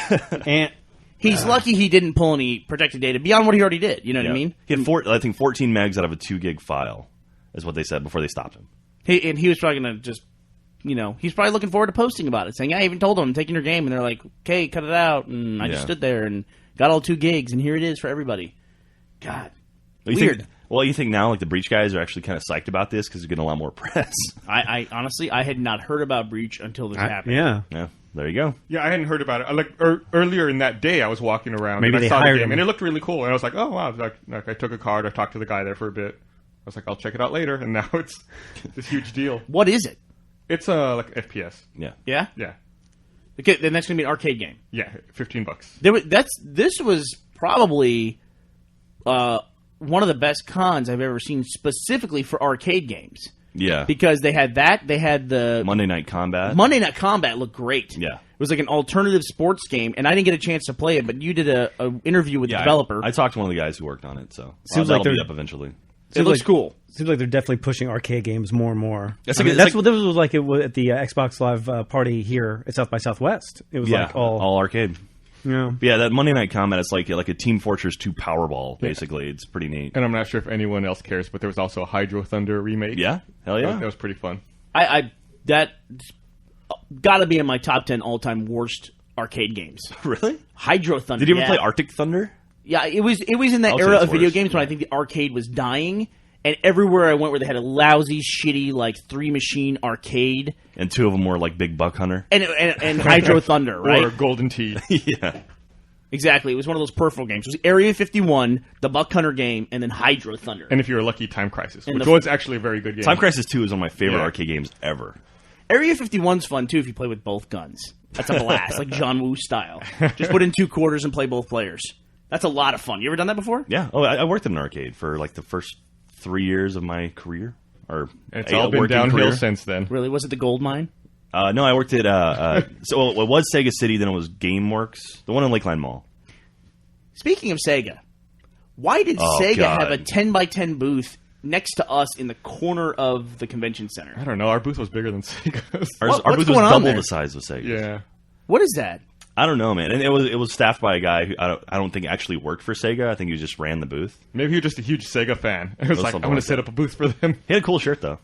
S2: and
S4: he's lucky he didn't pull any protected data beyond what he already did. You know what I mean?
S5: He had 14 megs out of a 2 gig file, is what they said before they stopped him.
S4: He was probably going to just, he's probably looking forward to posting about it, saying, "I even told him I'm taking your game," and they're like, "Okay, cut it out," and I just stood there and got all 2 gigs, and here it is for everybody. God, weird.
S5: You think now like the Breach guys are actually kind of psyched about this because they're getting a lot more press?
S4: I honestly, I had not heard about Breach until this happened.
S5: Yeah, there you go.
S3: Yeah, I hadn't heard about it. Earlier in that day, I was walking around
S2: and
S3: I saw the game, and it looked really cool. And I was like, oh wow! Like I took a card, I talked to the guy there for a bit. I was like, I'll check it out later, and now it's this huge deal.
S4: What is it?
S3: It's like FPS.
S5: Yeah.
S4: Yeah.
S3: Yeah.
S4: Okay, then that's gonna be an arcade game.
S3: Yeah, $15.
S4: This was probably one of the best cons I've ever seen, specifically for arcade games.
S5: Yeah,
S4: because they had that. They had the
S5: Monday Night Combat.
S4: Monday Night Combat looked great.
S5: Yeah,
S4: it was like an alternative sports game, and I didn't get a chance to play it. But you did a interview with the developer.
S5: I talked to one of the guys who worked on it, so
S2: seems
S5: that'll
S2: like
S5: be up eventually.
S4: It looks cool.
S2: Seems like they're definitely pushing arcade games more and more.
S5: That's
S2: what this was like at the Xbox Live party here at South by Southwest. It was like
S5: all arcade.
S2: Yeah,
S5: that Monday Night Combat is like a Team Fortress 2 Powerball, basically. It's pretty neat.
S3: And I'm not sure if anyone else cares, but there was also a Hydro Thunder remake.
S5: Yeah? Hell yeah.
S3: That was pretty fun.
S4: That got to be in my top 10 all-time worst arcade games.
S5: Really?
S4: Hydro Thunder.
S5: Did you ever play Arctic Thunder?
S4: Yeah, it was in that era of video games when I think the arcade was dying. And everywhere I went where they had a lousy, shitty, like, 3-machine arcade.
S5: And 2 of them were, like, Big Buck Hunter.
S4: And Hydro Thunder, right?
S3: Or Golden Tee.
S5: Yeah.
S4: Exactly. It was one of those peripheral games. It was Area 51, the Buck Hunter game, and then Hydro Thunder.
S3: And if you're lucky, Time Crisis, which was actually a very good game.
S5: Time Crisis 2 is one of my favorite arcade games ever.
S4: Area 51's fun, too, if you play with both guns. That's a blast, like John Woo style. Just put in 2 quarters and play both players. That's a lot of fun. You ever done that before?
S5: Yeah. Oh, I worked in an arcade for like the first 3 years of my career. And
S3: it's all been downhill since then.
S4: Really? Was it the gold mine?
S5: No, I worked at so it was Sega City, then it was GameWorks, the one in Lakeline Mall.
S4: Speaking of Sega, why did Sega have a 10x10 booth next to us in the corner of the convention center?
S3: I don't know. Our booth was bigger than Sega's.
S5: Our booth was double the size of Sega.
S3: Yeah.
S4: What is that?
S5: I don't know, man. And it was staffed by a guy who I don't think actually worked for Sega. I think he just ran the booth.
S3: Maybe he was just a huge Sega fan. It was like, I want to set up a booth for them.
S5: He had a cool shirt though.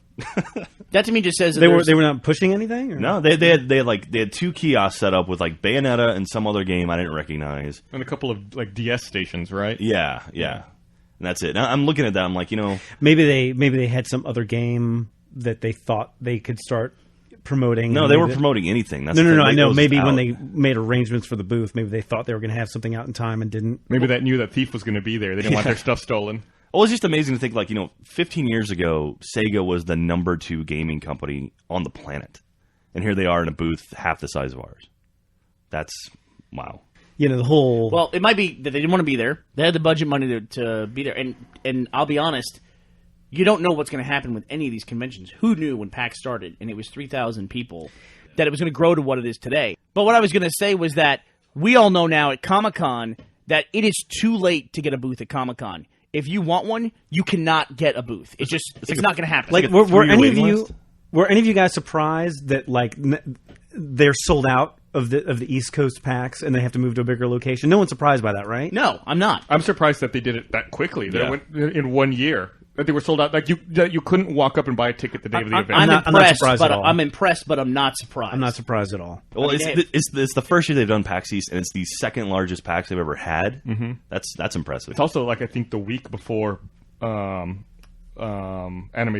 S4: That to me just says that
S2: they were not pushing anything. Or?
S5: No, they had 2 kiosks set up with like Bayonetta and some other game I didn't recognize,
S3: and a couple of like DS stations, right?
S5: Yeah. And that's it. Now, I'm looking at that. I'm like,
S2: maybe they had some other game that they thought they could start promoting.
S5: No, they weren't promoting anything. That's
S2: no. I know. Maybe when they made arrangements for the booth, maybe they thought they were going to have something out in time and didn't.
S3: Maybe that knew that Thief was going to be there. They didn't want their stuff stolen.
S5: Well, it's just amazing to think, like, 15 years ago, Sega was the number 2 gaming company on the planet. And here they are in a booth half the size of ours. That's, wow.
S2: The whole...
S4: Well, it might be that they didn't want to be there. They had the budget money to be there. And I'll be honest, you don't know what's going to happen with any of these conventions. Who knew when PAX started, and it was 3,000 people, that it was going to grow to what it is today? But what I was going to say was that we all know now at Comic-Con that it is too late to get a booth at Comic-Con. If you want one, you cannot get a booth. It's not going to happen.
S2: Like, were any of you guys surprised that they're sold out of the East Coast PAX and they have to move to a bigger location? No one's surprised by that, right?
S4: No, I'm not.
S3: I'm surprised that they did it that quickly. They went in 1 year. That they were sold out. Like you couldn't walk up and buy a ticket the day of the event.
S4: I'm not surprised at all. I'm impressed, but I'm not surprised.
S2: I'm not surprised at all.
S5: Well, it's the first year they've done PAX East, and it's the second largest PAX they've ever had. Mm-hmm. That's impressive.
S3: It's also I think the week before Anime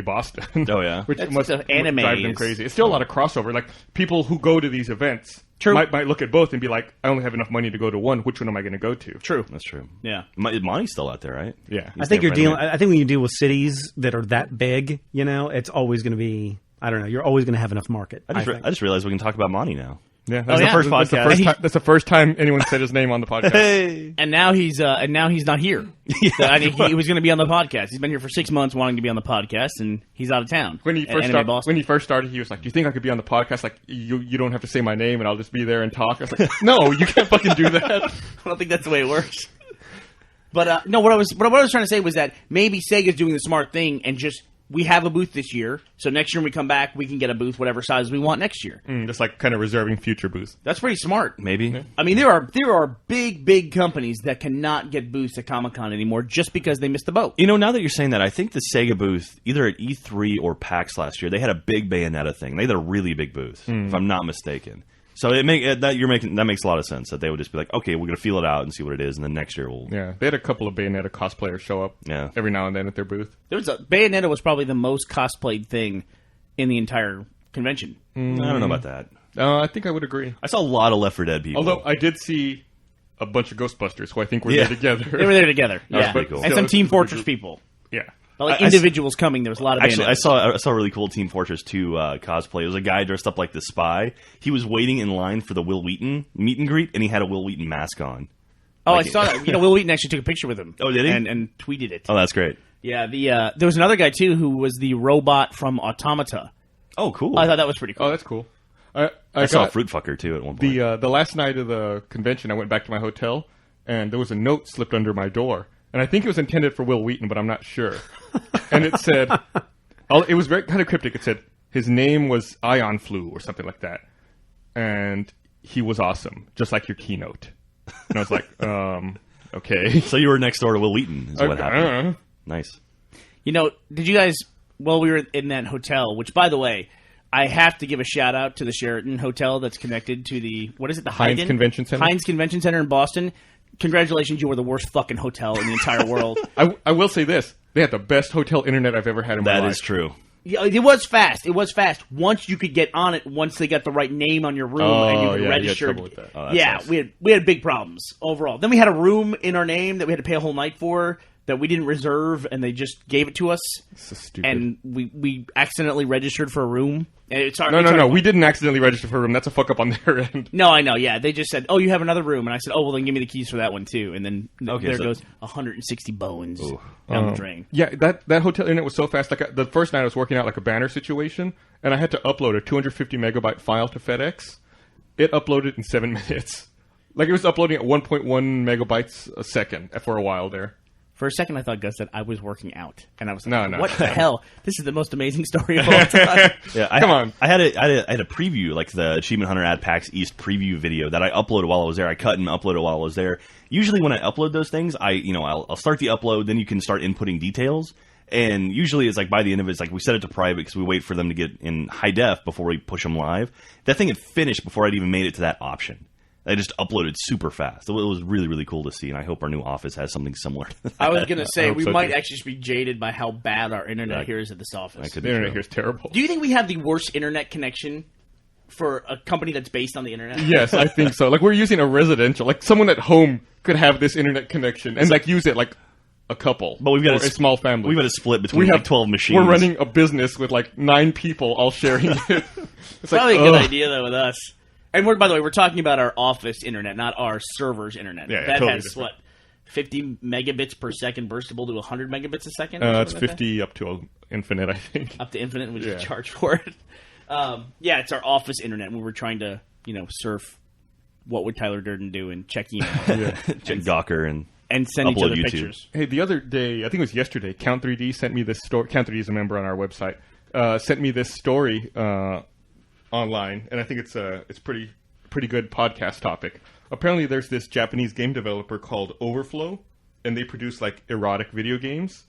S3: Boston.
S5: Oh yeah,
S3: which must drive them crazy. It's still a lot of crossover. Like people who go to these events might look at both and be like, I only have enough money to go to one. Which one am I going to go to?
S4: True,
S5: that's true.
S4: Yeah,
S5: Monty's still out there, right?
S3: Yeah,
S2: I think you're dealing. I think when you deal with cities that are that big, it's always going to be. I don't know. You're always going to have enough market.
S5: I just realized we can talk about Monty now.
S3: Yeah, that's the first podcast. That's the first time anyone said his name on the podcast.
S5: Hey.
S4: And now he's not here. Yeah. He was going to be on the podcast. He's been here for 6 months wanting to be on the podcast, and he's out of town.
S3: When he first started, he was like, "Do you think I could be on the podcast? Like, you don't have to say my name, and I'll just be there and talk." I was like, "No, you can't fucking do that."
S4: I don't think that's the way it works. But no, what I was trying to say was that maybe Sega's doing the smart thing and just. We have a booth this year, so next year when we come back, we can get a booth whatever size we want next year.
S3: Just like kind of reserving future booths.
S4: That's pretty smart.
S5: Maybe.
S3: Yeah.
S4: I mean, there are big companies that cannot get booths at Comic-Con anymore just because they missed the boat.
S5: Now that you're saying that, I think the Sega booth, either at E3 or PAX last year, they had a big Bayonetta thing. They had a really big booth, if I'm not mistaken. So that makes a lot of sense that they would just be like, okay, we're going to feel it out and see what it is, and then next year we'll...
S3: Yeah, they had a couple of Bayonetta cosplayers show up every now and then at their booth.
S4: Bayonetta was probably the most cosplayed thing in the entire convention.
S5: I don't know about that.
S3: I think I would agree.
S5: I saw a lot of Left 4 Dead people.
S3: Although I did see a bunch of Ghostbusters who I think were there together.
S4: They were there together, yeah.
S5: Pretty cool.
S4: And some Team Fortress people.
S3: Yeah.
S4: But individuals coming, there was a lot of
S5: Actually, I saw a really cool Team Fortress 2 cosplay. It was a guy dressed up like the spy. He was waiting in line for the Will Wheaton meet and greet, and he had a Will Wheaton mask on.
S4: Oh, I saw that. Will Wheaton actually took a picture with him.
S5: Oh, did he?
S4: And tweeted it.
S5: Oh, that's great.
S4: Yeah, there was another guy, too, who was the robot from Automata.
S5: Oh, cool.
S4: I thought that was pretty cool.
S3: Oh, that's cool.
S5: I saw a Fruit Fucker, too, at one point.
S3: The last night of the convention, I went back to my hotel, and there was a note slipped under my door. And I think it was intended for Will Wheaton, but I'm not sure. And it said, it was very kind of cryptic. It said his name was Ion Flu or something like that. And he was awesome, just like your keynote. And I was like, okay.
S5: So you were next door to Will Wheaton is what happened. Nice.
S4: Did you guys, while we were in that hotel, which, by the way, I have to give a shout out to the Sheraton Hotel that's connected to the, what is it, the
S3: Heinz Convention Center?
S4: Heinz Convention Center in Boston. Congratulations, you were the worst fucking hotel in the entire world.
S3: I will say this. They had the best hotel internet I've ever had in my life.
S5: That is true.
S4: Yeah, it was fast. It was fast. Once you could get on it, once they got the right name on your room and you could register.
S3: You had trouble with that.
S4: Yeah, nice. we had big problems overall. Then we had a room in our name that we had to pay a whole night for that we didn't reserve, and they just gave it to us.
S3: So stupid.
S4: And we accidentally registered for a room. And it's our,
S3: No. We didn't accidentally register for a room. That's a fuck up on their end.
S4: No, I know. Yeah, they just said, "Oh, you have another room," and I said, "Oh, well, then give me the keys for that one too." And then there goes 160 bones down the drain.
S3: Yeah, that hotel internet was so fast. Like the first night, I was working out like a banner situation, and I had to upload a 250 megabyte file to FedEx. It uploaded in 7 minutes. Like it was uploading at 1.1 megabytes a second for a while there.
S4: For a second, I thought Gus said I was working out, and I was
S3: like,
S4: "What the hell? This is the most amazing story of all time."
S5: Yeah,
S3: Come on.
S5: I had a preview, like the Achievement Hunter Ad PAX East preview video that I uploaded while I was there. I cut and uploaded while I was there. Usually, when I upload those things, I'll start the upload, then you can start inputting details. And usually, it's like by the end of it, it's like we set it to private because we wait for them to get in high def before we push them live. That thing had finished before I'd even made it to that option. I just uploaded super fast. It was really, really cool to see, and I hope our new office has something similar to that.
S4: I was going to say, we might actually just be jaded by how bad our internet here is at this office.
S3: The internet here is terrible.
S4: Do you think we have the worst internet connection for a company that's based on the internet?
S3: Yes, I think so. Like, we're using a residential. Like, someone at home could have this internet connection and, like, use it, like, a couple.
S5: But we've got
S3: a small family.
S5: We've got a split between like 12 machines.
S3: We're running a business with, like, 9 people all sharing it. It's
S4: probably a good idea, though, with us. And by the way, we're talking about our office internet, not our server's internet.
S3: Yeah,
S4: that
S3: totally
S4: has,
S3: different.
S4: 50 megabits per second burstable to 100 megabits a second?
S3: It's 50 up to infinite, I think.
S4: Up to infinite, and we just charge for it. It's our office internet. We were trying to, surf what would Tyler Durden do and check email.
S5: Check Gawker
S4: and send each other
S5: YouTube
S4: pictures.
S3: Hey, the other day, I think it was yesterday, Count3D sent me this story. Count3D is a member on our website. Sent me this story online, and I think it's pretty good podcast topic. Apparently, there's this Japanese game developer called Overflow, and they produce like erotic video games,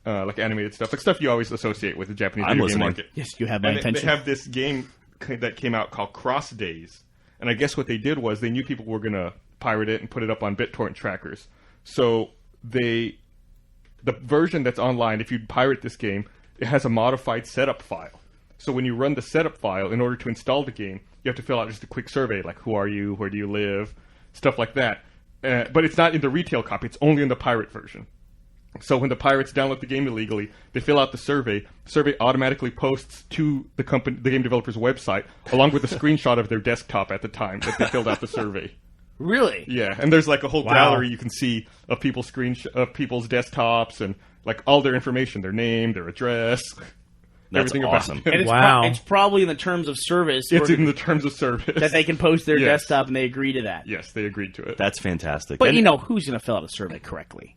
S3: like animated stuff, like stuff you always associate with the Japanese video game market.
S4: Yes, you have my attention.
S3: They have this game that came out called Cross Days, and I guess what they did was they knew people were gonna pirate it and put it up on BitTorrent trackers. So the version that's online, if you pirate this game, it has a modified setup file. So when you run the setup file, in order to install the game, you have to fill out just a quick survey, like who are you, where do you live, stuff like that. But it's not in the retail copy; it's only in the pirate version. So when the pirates download the game illegally, they fill out the survey. The survey automatically posts to the game developer's website, along with a screenshot of their desktop at the time that they filled out the survey.
S4: Really?
S3: Yeah, and there's like a whole gallery you can see of people's people's desktops and like all their information, their name, their address.
S5: That's
S3: everything
S5: awesome.
S3: About
S4: and it's probably in the terms of service.
S3: It's in the terms of service.
S4: That they can post their desktop and they agree to that.
S3: Yes, they agreed to it.
S5: That's fantastic.
S4: But who's going to fill out a survey correctly?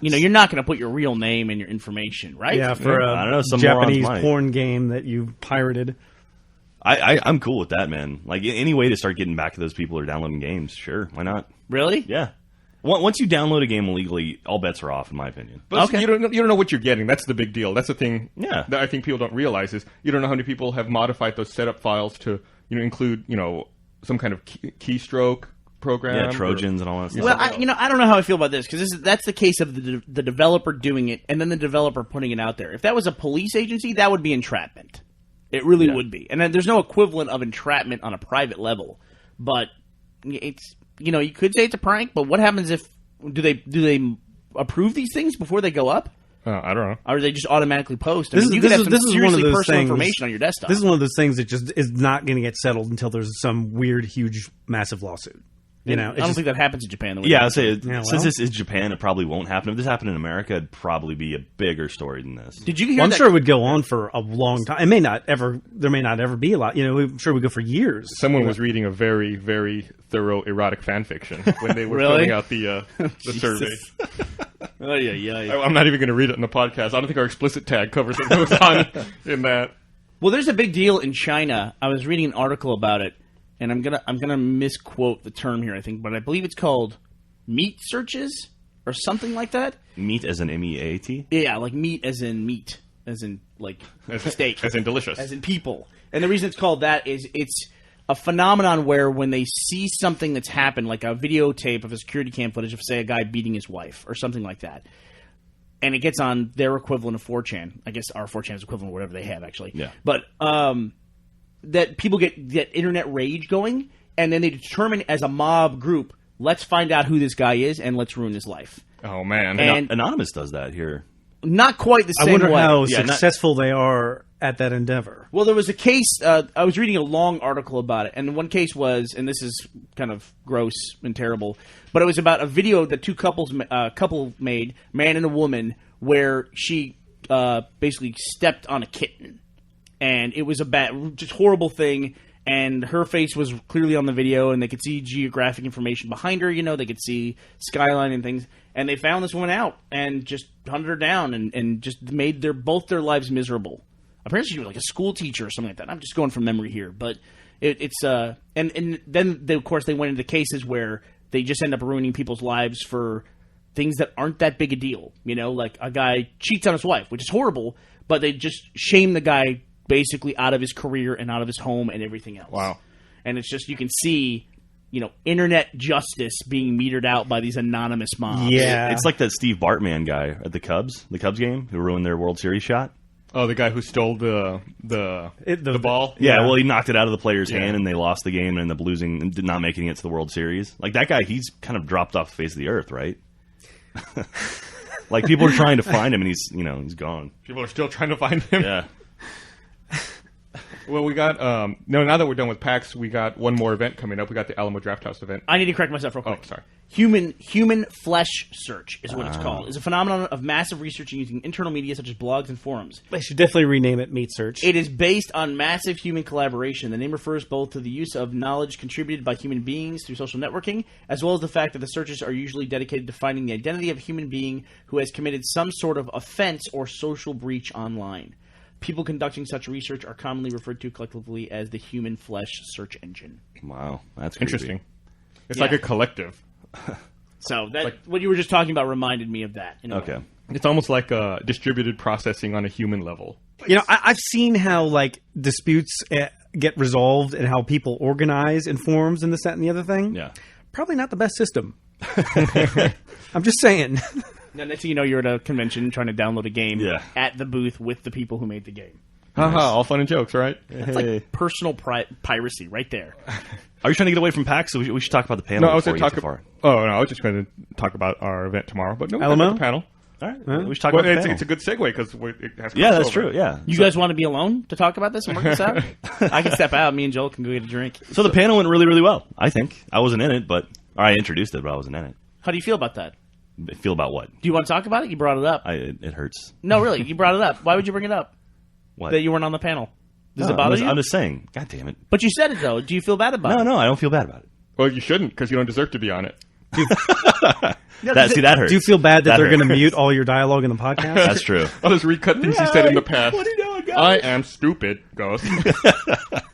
S4: You're not going to put your real name and your information, right?
S2: Yeah, for a Japanese porn game that you pirated.
S5: I'm cool with that, man. Like, any way to start getting back to those people who are downloading games, sure, why not?
S4: Really?
S5: Yeah. Once you download a game illegally, all bets are off, in my opinion.
S3: But you don't know what you're getting. That's the big deal. That's the thing
S5: that
S3: I think people don't realize is you don't know how many people have modified those setup files to include some kind of keystroke program.
S5: Yeah, Trojans and all that stuff.
S4: Well, I don't know how I feel about this because that's the case of the developer doing it and then the developer putting it out there. If that was a police agency, that would be entrapment. It really would be. And then there's no equivalent of entrapment on a private level. But it's, you could say it's a prank, but what happens if, do they approve these things before they go up?
S3: I don't know.
S4: Or do they just automatically post? You could have some seriously personal information on your desktop.
S2: This is one of those things that just is not going to get settled until there's some weird, huge, massive lawsuit.
S4: I don't think that happens in Japan.
S5: I'd say since this is Japan, it probably won't happen. If this happened in America, it'd probably be a bigger story than this.
S4: Did you hear
S2: I'm sure it would go on for a long time. There may not ever be a lot. I'm sure it would go for years.
S3: Someone was reading a very, very thorough erotic fan fiction when they were filling out the survey. I'm not even going to read it in the podcast. I don't think our explicit tag covers what goes on in that.
S4: Well, there's a big deal in China. I was reading an article about it. And I'm gonna misquote the term here, I think, but I believe it's called meat searches or something like that.
S5: Meat as in MEAT?
S4: Yeah, like meat as in like steak,
S3: as in delicious,
S4: as in people. And the reason it's called that is it's a phenomenon where when they see something that's happened, like a videotape of a security cam footage of, say, a guy beating his wife or something like that, and it gets on their equivalent of 4chan. I guess our 4chan is equivalent of whatever they have, actually.
S5: Yeah.
S4: But that people get internet rage going, and then they determine as a mob group, let's find out who this guy is, and let's ruin his life.
S3: Oh, man.
S4: And
S5: Anonymous does that here.
S4: Not quite the same
S2: I wonder
S4: way.
S2: how successful they are at that endeavor.
S4: Well, there was a case, I was reading a long article about it, and one case was, and this is kind of gross and terrible, but it was about a video that couple made, man and a woman, where she basically stepped on a kitten. And it was just horrible thing, and her face was clearly on the video, and they could see geographic information behind her, they could see skyline and things, and they found this woman out, and just hunted her down, and just made both their lives miserable. Apparently she was like a school teacher or something like that. I'm just going from memory here, but it's and then of course they went into cases where they just end up ruining people's lives for things that aren't that big a deal. Like a guy cheats on his wife, which is horrible, but they just shame the guy basically out of his career and out of his home and everything else.
S3: Wow.
S4: And it's just, you can see, internet justice being metered out by these anonymous mobs.
S2: Yeah.
S5: It's like that Steve Bartman guy at the Cubs game, who ruined their World Series shot.
S3: Oh, the guy who stole the ball?
S5: Yeah, well, he knocked it out of the player's hand, and they lost the game and ended up losing and not making it to the World Series. Like, that guy, he's kind of dropped off the face of the earth, right? Like, people are trying to find him, and he's gone.
S3: People are still trying to find him?
S5: Yeah.
S3: Well, we got now that we're done with PAX, we got one more event coming up. We got the Alamo Drafthouse event.
S4: I need to correct myself real quick.
S3: Oh, sorry.
S4: Human flesh search is what it's called. It's a phenomenon of massive research using internal media such as blogs and forums.
S2: They should definitely rename it Meat Search.
S4: It is based on massive human collaboration. The name refers both to the use of knowledge contributed by human beings through social networking, as well as the fact that the searches are usually dedicated to finding the identity of a human being who has committed some sort of offense or social breach online. People conducting such research are commonly referred to collectively as the human flesh search engine.
S5: Wow, that's creepy.
S3: Interesting. It's like a collective.
S4: So what you were just talking about reminded me of that.
S5: Okay.
S3: It's almost like distributed processing on a human level.
S2: I've seen how disputes get resolved and how people organize in forums and this, that, and the other thing.
S5: Yeah.
S2: Probably not the best system. I'm just saying.
S4: Now, next thing you know, you're at a convention trying to download a game at the booth with the people who made the game.
S3: Haha, all fun and jokes, right?
S4: That's like personal piracy right there.
S5: Are you trying to get away from PAX? So we should talk about the panel.
S3: No, I was going to talk
S5: far.
S3: Oh, no, I was just going to talk about our event tomorrow. But no,
S2: Alamo?
S3: the panel.
S5: All right. We should talk about the panel.
S3: It's a good segue because it has
S5: Yeah, that's
S3: crossover.
S5: true. Yeah.
S4: You guys want to be alone to talk about this and work this out? I can step out. Me and Joel can go get a drink.
S5: So the panel went really, really well, I think. I wasn't in it, or I introduced it, but I wasn't in it.
S4: How do you feel about that?
S5: Feel about what?
S4: Do you want to talk about it? You brought it up.
S5: It hurts.
S4: No, really. You brought it up. Why would you bring it up?
S5: What?
S4: That you weren't on the panel. Does
S5: No,
S4: it bother you?
S5: I'm just saying. God damn it.
S4: But you said it, though. Do you feel bad about it?
S5: No, I don't feel bad about it.
S3: Well, you shouldn't because you don't deserve to be on it.
S5: That hurts.
S2: Do you feel bad that they're
S5: hurts.
S2: going to mute all your dialogue in the podcast?
S5: That's true.
S3: I'll just recut things he said in the past.
S5: What are you doing, guys?
S3: I am stupid, Ghost.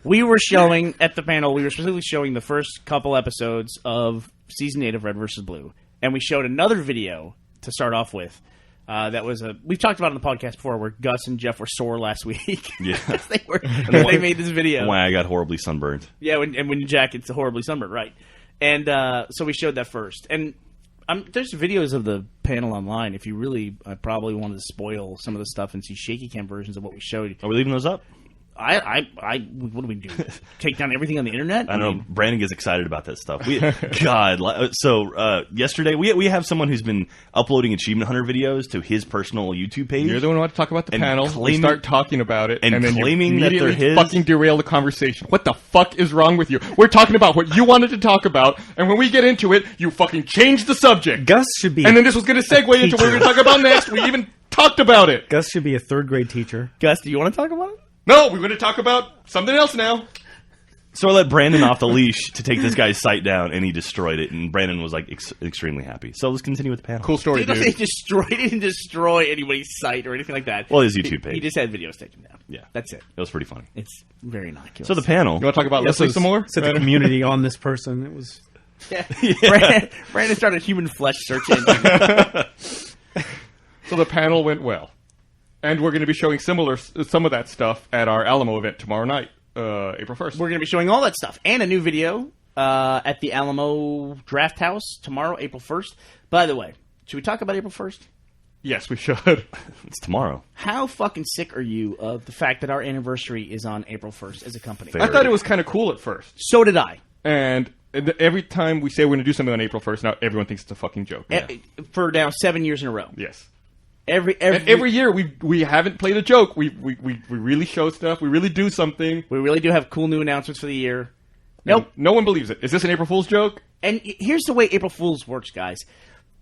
S4: We were showing, at the panel, we were specifically showing the first couple episodes of Season 8 of Red vs. Blue. And we showed another video to start off with. That was we've talked about it on the podcast before, where Gus and Jeff were sore last week.
S5: Yeah.
S4: they made this video.
S5: Why I got horribly sunburned.
S4: Yeah, when Jack gets horribly sunburned, right? And so we showed that first. And there's videos of the panel online. If you really probably wanted to spoil some of the stuff and see shaky cam versions of what we showed.
S5: Are we leaving those up?
S4: What do we do? Take down everything on the internet?
S5: I know. Brandon gets excited about that stuff. Yesterday we have someone who's been uploading Achievement Hunter videos to his personal YouTube page.
S3: You're the one who wants to talk about the panel. We start talking about it,
S5: and
S3: then
S5: claiming
S3: you
S5: that they're
S3: immediately
S5: his.
S3: fucking derail the conversation. What the fuck is wrong with you? We're talking about what you wanted to talk about, and when we get into it, you fucking change the subject.
S2: Gus should be.
S3: And then this was going to segue into what we're going to talk about next. We even talked about it.
S2: Gus should be a third grade teacher.
S4: Gus, do you want to talk about it?
S3: No, we're going to talk about something else now.
S5: So I let Brandon off the leash to take this guy's site down, and he destroyed it. And Brandon was like extremely happy. So let's continue with the panel.
S3: Cool story,
S4: He
S3: dude.
S4: didn't destroy anybody's site or anything like that.
S5: Well, his YouTube page.
S4: He just had videos taken down.
S5: Yeah,
S4: That's it.
S5: It was pretty funny.
S4: It's very innocuous.
S5: So the panel.
S3: You want to talk about Leslie some more?
S2: Set the community on this person. It was.
S4: Brandon started human flesh searching.
S3: So the panel went well. And we're going to be showing some of that stuff at our Alamo event tomorrow night, April 1st.
S4: We're going to be showing all that stuff and a new video at the Alamo Draft House tomorrow, April 1st. By the way, should we talk about April 1st?
S3: Yes, we should.
S5: It's tomorrow.
S4: How fucking sick are you of the fact that our anniversary is on April 1st as a company?
S3: I thought it was kind of cool at first.
S4: So did I.
S3: And every time we say we're going to do something on April 1st, now everyone thinks it's a fucking joke.
S4: For now 7 years in a row.
S3: Yes.
S4: Every
S3: year we haven't played a joke. We really show stuff. We really do something.
S4: We really do have cool new announcements for the year. Nope.
S3: And no one believes it. Is this an April Fool's joke?
S4: And here's the way April Fool's works, guys.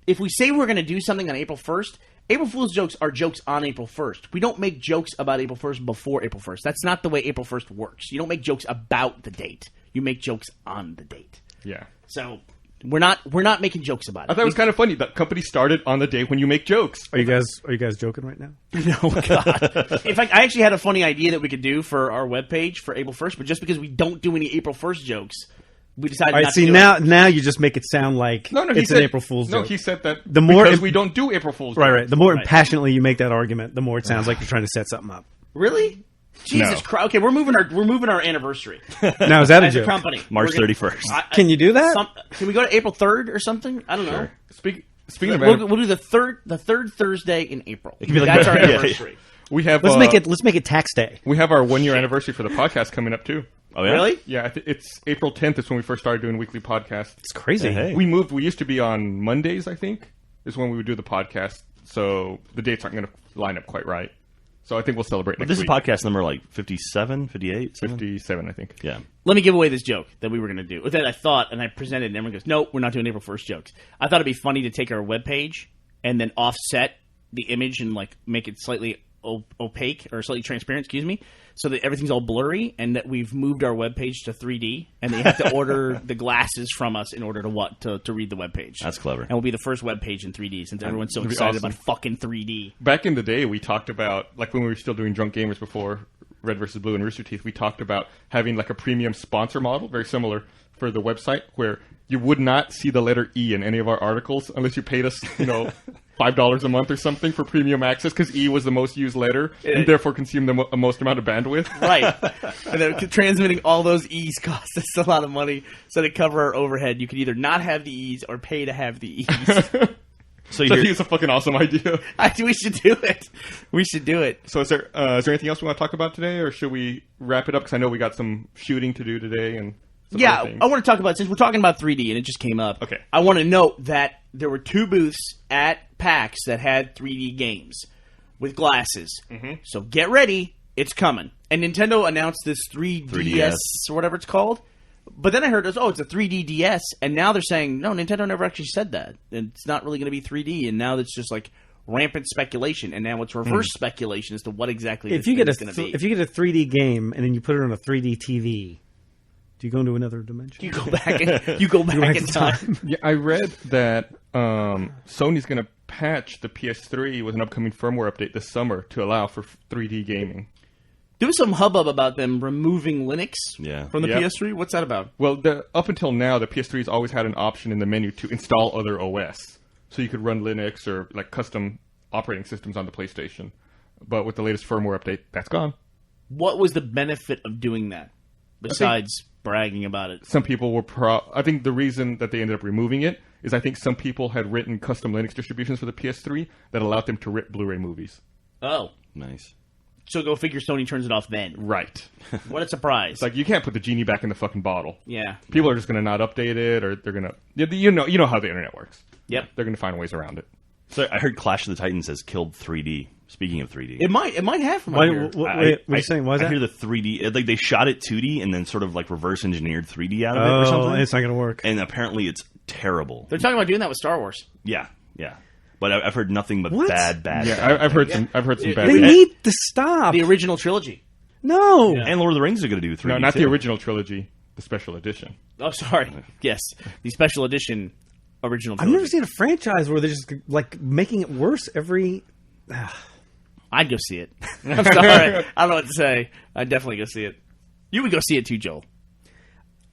S4: If we say we're going to do something on April 1st, April Fool's jokes are jokes on April 1st. We don't make jokes about April 1st before April 1st. That's not the way April 1st works. You don't make jokes about the date. You make jokes on the date.
S3: Yeah.
S4: So we're not making jokes about it.
S3: I thought it was kind of funny that company started on the day when you make jokes.
S2: Are you guys joking right now?
S4: No, God. In fact, I actually had a funny idea that we could do for our webpage for April 1st, but just because we don't do any April 1st jokes, we decided not to do it.
S2: Now you just make it sound like it's an April Fool's joke.
S3: No, he said that because we don't do April Fool's jokes.
S2: Right. The more passionately you make that argument, the more it sounds like you're trying to set something up.
S4: Really? Jesus Christ! Okay, we're moving our anniversary.
S2: Now is that a
S4: as
S2: joke?
S4: a company?
S5: March 31st.
S2: Can you do that?
S4: Can we go to April 3rd or something? I don't know.
S3: Speaking of,
S4: we'll do the third Thursday in April. That's our anniversary.
S3: We have
S2: let's make it tax day.
S3: We have our 1 year anniversary for the podcast coming up too.
S5: Oh yeah?
S4: Really?
S3: Yeah, it's April 10th is when we first started doing weekly podcasts.
S2: It's crazy.
S5: Hey.
S3: We moved. We used to be on Mondays, I think, is when we would do the podcast. So the dates aren't going to line up quite right. So I think we'll celebrate next week.
S5: This is podcast number like 57, 58?
S3: 57, I think.
S5: Yeah.
S4: Let me give away this joke that we were going to do. That I thought, and I presented, and everyone goes, "No, we're not doing April 1st jokes." I thought it'd be funny to take our webpage and then offset the image and like make it slightly opaque or slightly transparent, so that everything's all blurry, and that we've moved our webpage to 3D, and they have to order the glasses from us in order to read the webpage.
S5: That's clever.
S4: And we'll be the first webpage in 3D since everyone's so excited about fucking 3D.
S3: Back in the day, we talked about, like when we were still doing Drunk Gamers before Red vs. Blue and Rooster Teeth, we talked about having like a premium sponsor model, very similar for the website, where you would not see the letter E in any of our articles unless you paid us, $5 a month or something for premium access, because E was the most used letter and therefore consumed the most amount of bandwidth.
S4: Right. And then transmitting all those E's cost us a lot of money. So to cover our overhead, you could either not have the E's or pay to have the E's.
S3: So I think it's a fucking awesome idea.
S4: We should do it. We should do it.
S3: So is there anything else we want to talk about today, or should we wrap it up? Because I know we got some shooting to do today and
S4: yeah, I want to talk about, since we're talking about 3D and it just came up.
S3: Okay.
S4: I want to note that there were 2 booths at PAX that had 3D games with glasses. Mm-hmm. So get ready, it's coming. And Nintendo announced this 3DS or whatever it's called. But then I heard, it's a 3D DS, and now they're saying, no, Nintendo never actually said that. And it's not really going to be 3D, and now it's just like rampant speculation, and now it's reverse speculation as to what exactly this thing is going to be.
S2: If you get a 3D game and then you put it on a 3D TV, do you go into another dimension?
S4: You go back in time.
S3: Yeah, I read that Sony's going to patch the PS3 with an upcoming firmware update this summer to allow for 3D gaming.
S4: There was some hubbub about them removing Linux from the
S3: Yep.
S4: PS3. What's that about?
S3: Well, up until now, the PS3 has always had an option in the menu to install other OS. So you could run Linux or like custom operating systems on the PlayStation. But with the latest firmware update, that's gone.
S4: What was the benefit of doing that, besides bragging about it?
S3: Some people were I think the reason that they ended up removing it is I think some people had written custom Linux distributions for the PS3 that allowed them to rip Blu-ray movies.
S4: Oh.
S5: Nice.
S4: So go figure Sony turns it off then.
S3: Right.
S4: What a surprise.
S3: It's like, you can't put the genie back in the fucking bottle.
S4: Yeah.
S3: People are just going to not update it, or they're going to... You know how the internet works.
S4: Yep.
S3: They're going to find ways around it.
S5: So I heard Clash of the Titans has killed 3D. Speaking of 3D.
S4: It might have from
S2: What
S4: here.
S2: are you saying? Why is
S5: I
S2: that?
S5: hear the 3D... Like, they shot it 2D and then sort of, like, reverse engineered 3D out of it or something.
S2: It's not going to work.
S5: And apparently it's terrible.
S4: They're talking about doing that with Star Wars.
S5: Yeah. But I've heard nothing but bad.
S3: Yeah, I've heard some bad.
S2: They need to stop.
S4: The original trilogy.
S2: No.
S5: And Lord of the Rings are going to do 3D.
S3: No, not
S5: too.
S3: the original trilogy. The special edition.
S4: Oh, sorry. Yes. The special edition original trilogy.
S2: I've never seen a franchise where they're just like making it worse every...
S4: I'd go see it. I'm sorry. I don't know what to say. I'd definitely go see it. You would go see it too, Joel.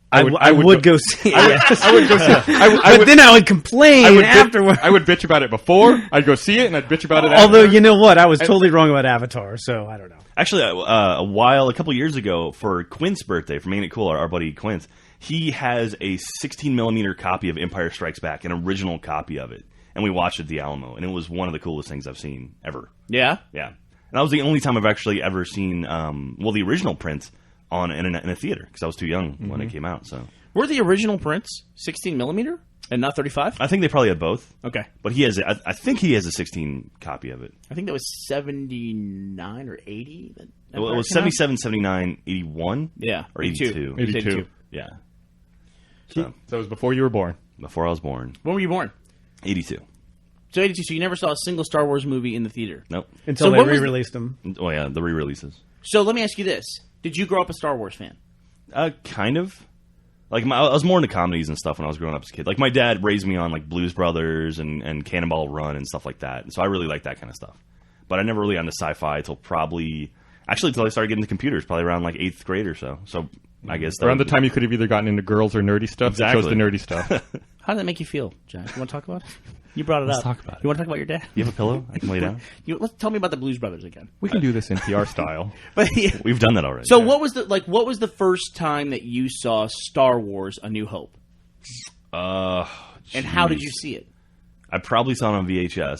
S2: I would go see it.
S3: I would go see it.
S2: But then I would complain afterwards.
S3: I would bitch about it before. I'd go see it, and I'd bitch about it after.
S2: Although, you know what? I was totally wrong about Avatar, so I don't know.
S5: Actually, a couple years ago, for Quint's birthday, for Making It Cool, our buddy Quint, he has a 16mm copy of Empire Strikes Back, an original copy of it. and we watched it at the Alamo, and it was one of the coolest things I've seen ever.
S4: Yeah?
S5: Yeah. And that was the only time I've actually ever seen, the original print in a theater, because I was too young when it came out. So
S4: Were the original prints 16 millimeter and not 35?
S5: I think they probably had both.
S4: Okay.
S5: But I think he has a 16 copy of it.
S4: I think that was 79 or 80.
S5: It was 77, 79, 81?
S4: Yeah.
S5: Or 82.
S3: 82.
S5: Yeah. So
S3: it was before you were born.
S5: before I was born.
S4: When were you born?
S5: 82.
S4: So 82. So you never saw a single Star Wars movie in the theater?
S5: Nope.
S2: Until
S4: So
S2: they
S4: when was
S2: re-released them.
S5: Oh, yeah, the re-releases.
S4: So let me ask you this. Did you grow up a Star Wars fan?
S5: Kind of. Like, I was more into comedies and stuff when I was growing up as a kid. Like, my dad raised me on, like, Blues Brothers and Cannonball Run and stuff like that. And so I really liked that kind of stuff. But I never really got into sci-fi until I started getting into computers, probably around, like, 8th grade or so. So I guess
S3: Around the time you could have either gotten into girls or nerdy stuff,
S5: Exactly.
S3: you chose the nerdy stuff.
S4: How did that make you feel, Jack? You want to talk about it? You brought it
S5: Let's
S4: up.
S5: talk about it.
S4: You want to talk about your dad?
S5: You have a pillow? I can lay down.
S4: Let's tell me about the Blues Brothers again.
S3: We can do this NPR style.
S4: But yeah.
S5: We've done that already.
S4: So what was the first time that you saw Star Wars: A New Hope? And how did you see it?
S5: I probably saw it on VHS.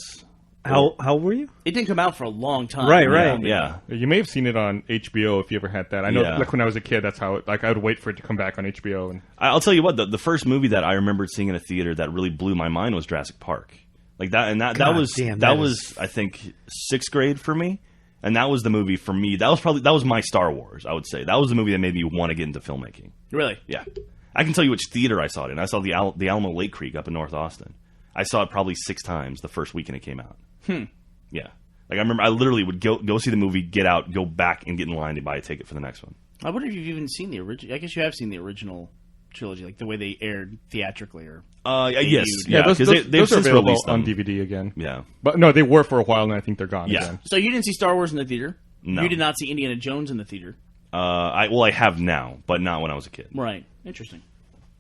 S2: How old were you?
S4: It didn't come out for a long time.
S2: Right.
S5: Yeah.
S3: You may have seen it on HBO if you ever had that. I know,
S5: Yeah.
S3: like when I was a kid, that's how I would wait for it to come back on HBO. And
S5: I'll tell you what, the first movie that I remembered seeing in a theater that really blew my mind was Jurassic Park. Like that, and that was I think 6th grade for me, and that was the movie for me. That was my Star Wars. I would say that was the movie that made me want to get into filmmaking.
S4: Really?
S5: Yeah, I can tell you which theater I saw it in. I saw the Alamo Lake Creek up in North Austin. I saw it probably 6 times the first weekend it came out. Yeah, like I remember I literally would go see the movie, get out, go back, and get in line to buy a ticket for the next one.
S4: I wonder if you've even seen the original. I guess you have seen the original trilogy, like the way they aired theatrically, or
S5: yes,
S3: yeah, those
S5: they've
S3: are
S5: since
S3: available
S5: released them
S3: on DVD again.
S5: Yeah,
S3: But no, they were for a while, and I think they're gone
S5: Yeah.
S3: again.
S4: So you didn't see Star Wars in the theater.
S5: No.
S4: You did not see Indiana Jones in the theater.
S5: I have now, but not when I was a kid.
S4: Right. Interesting.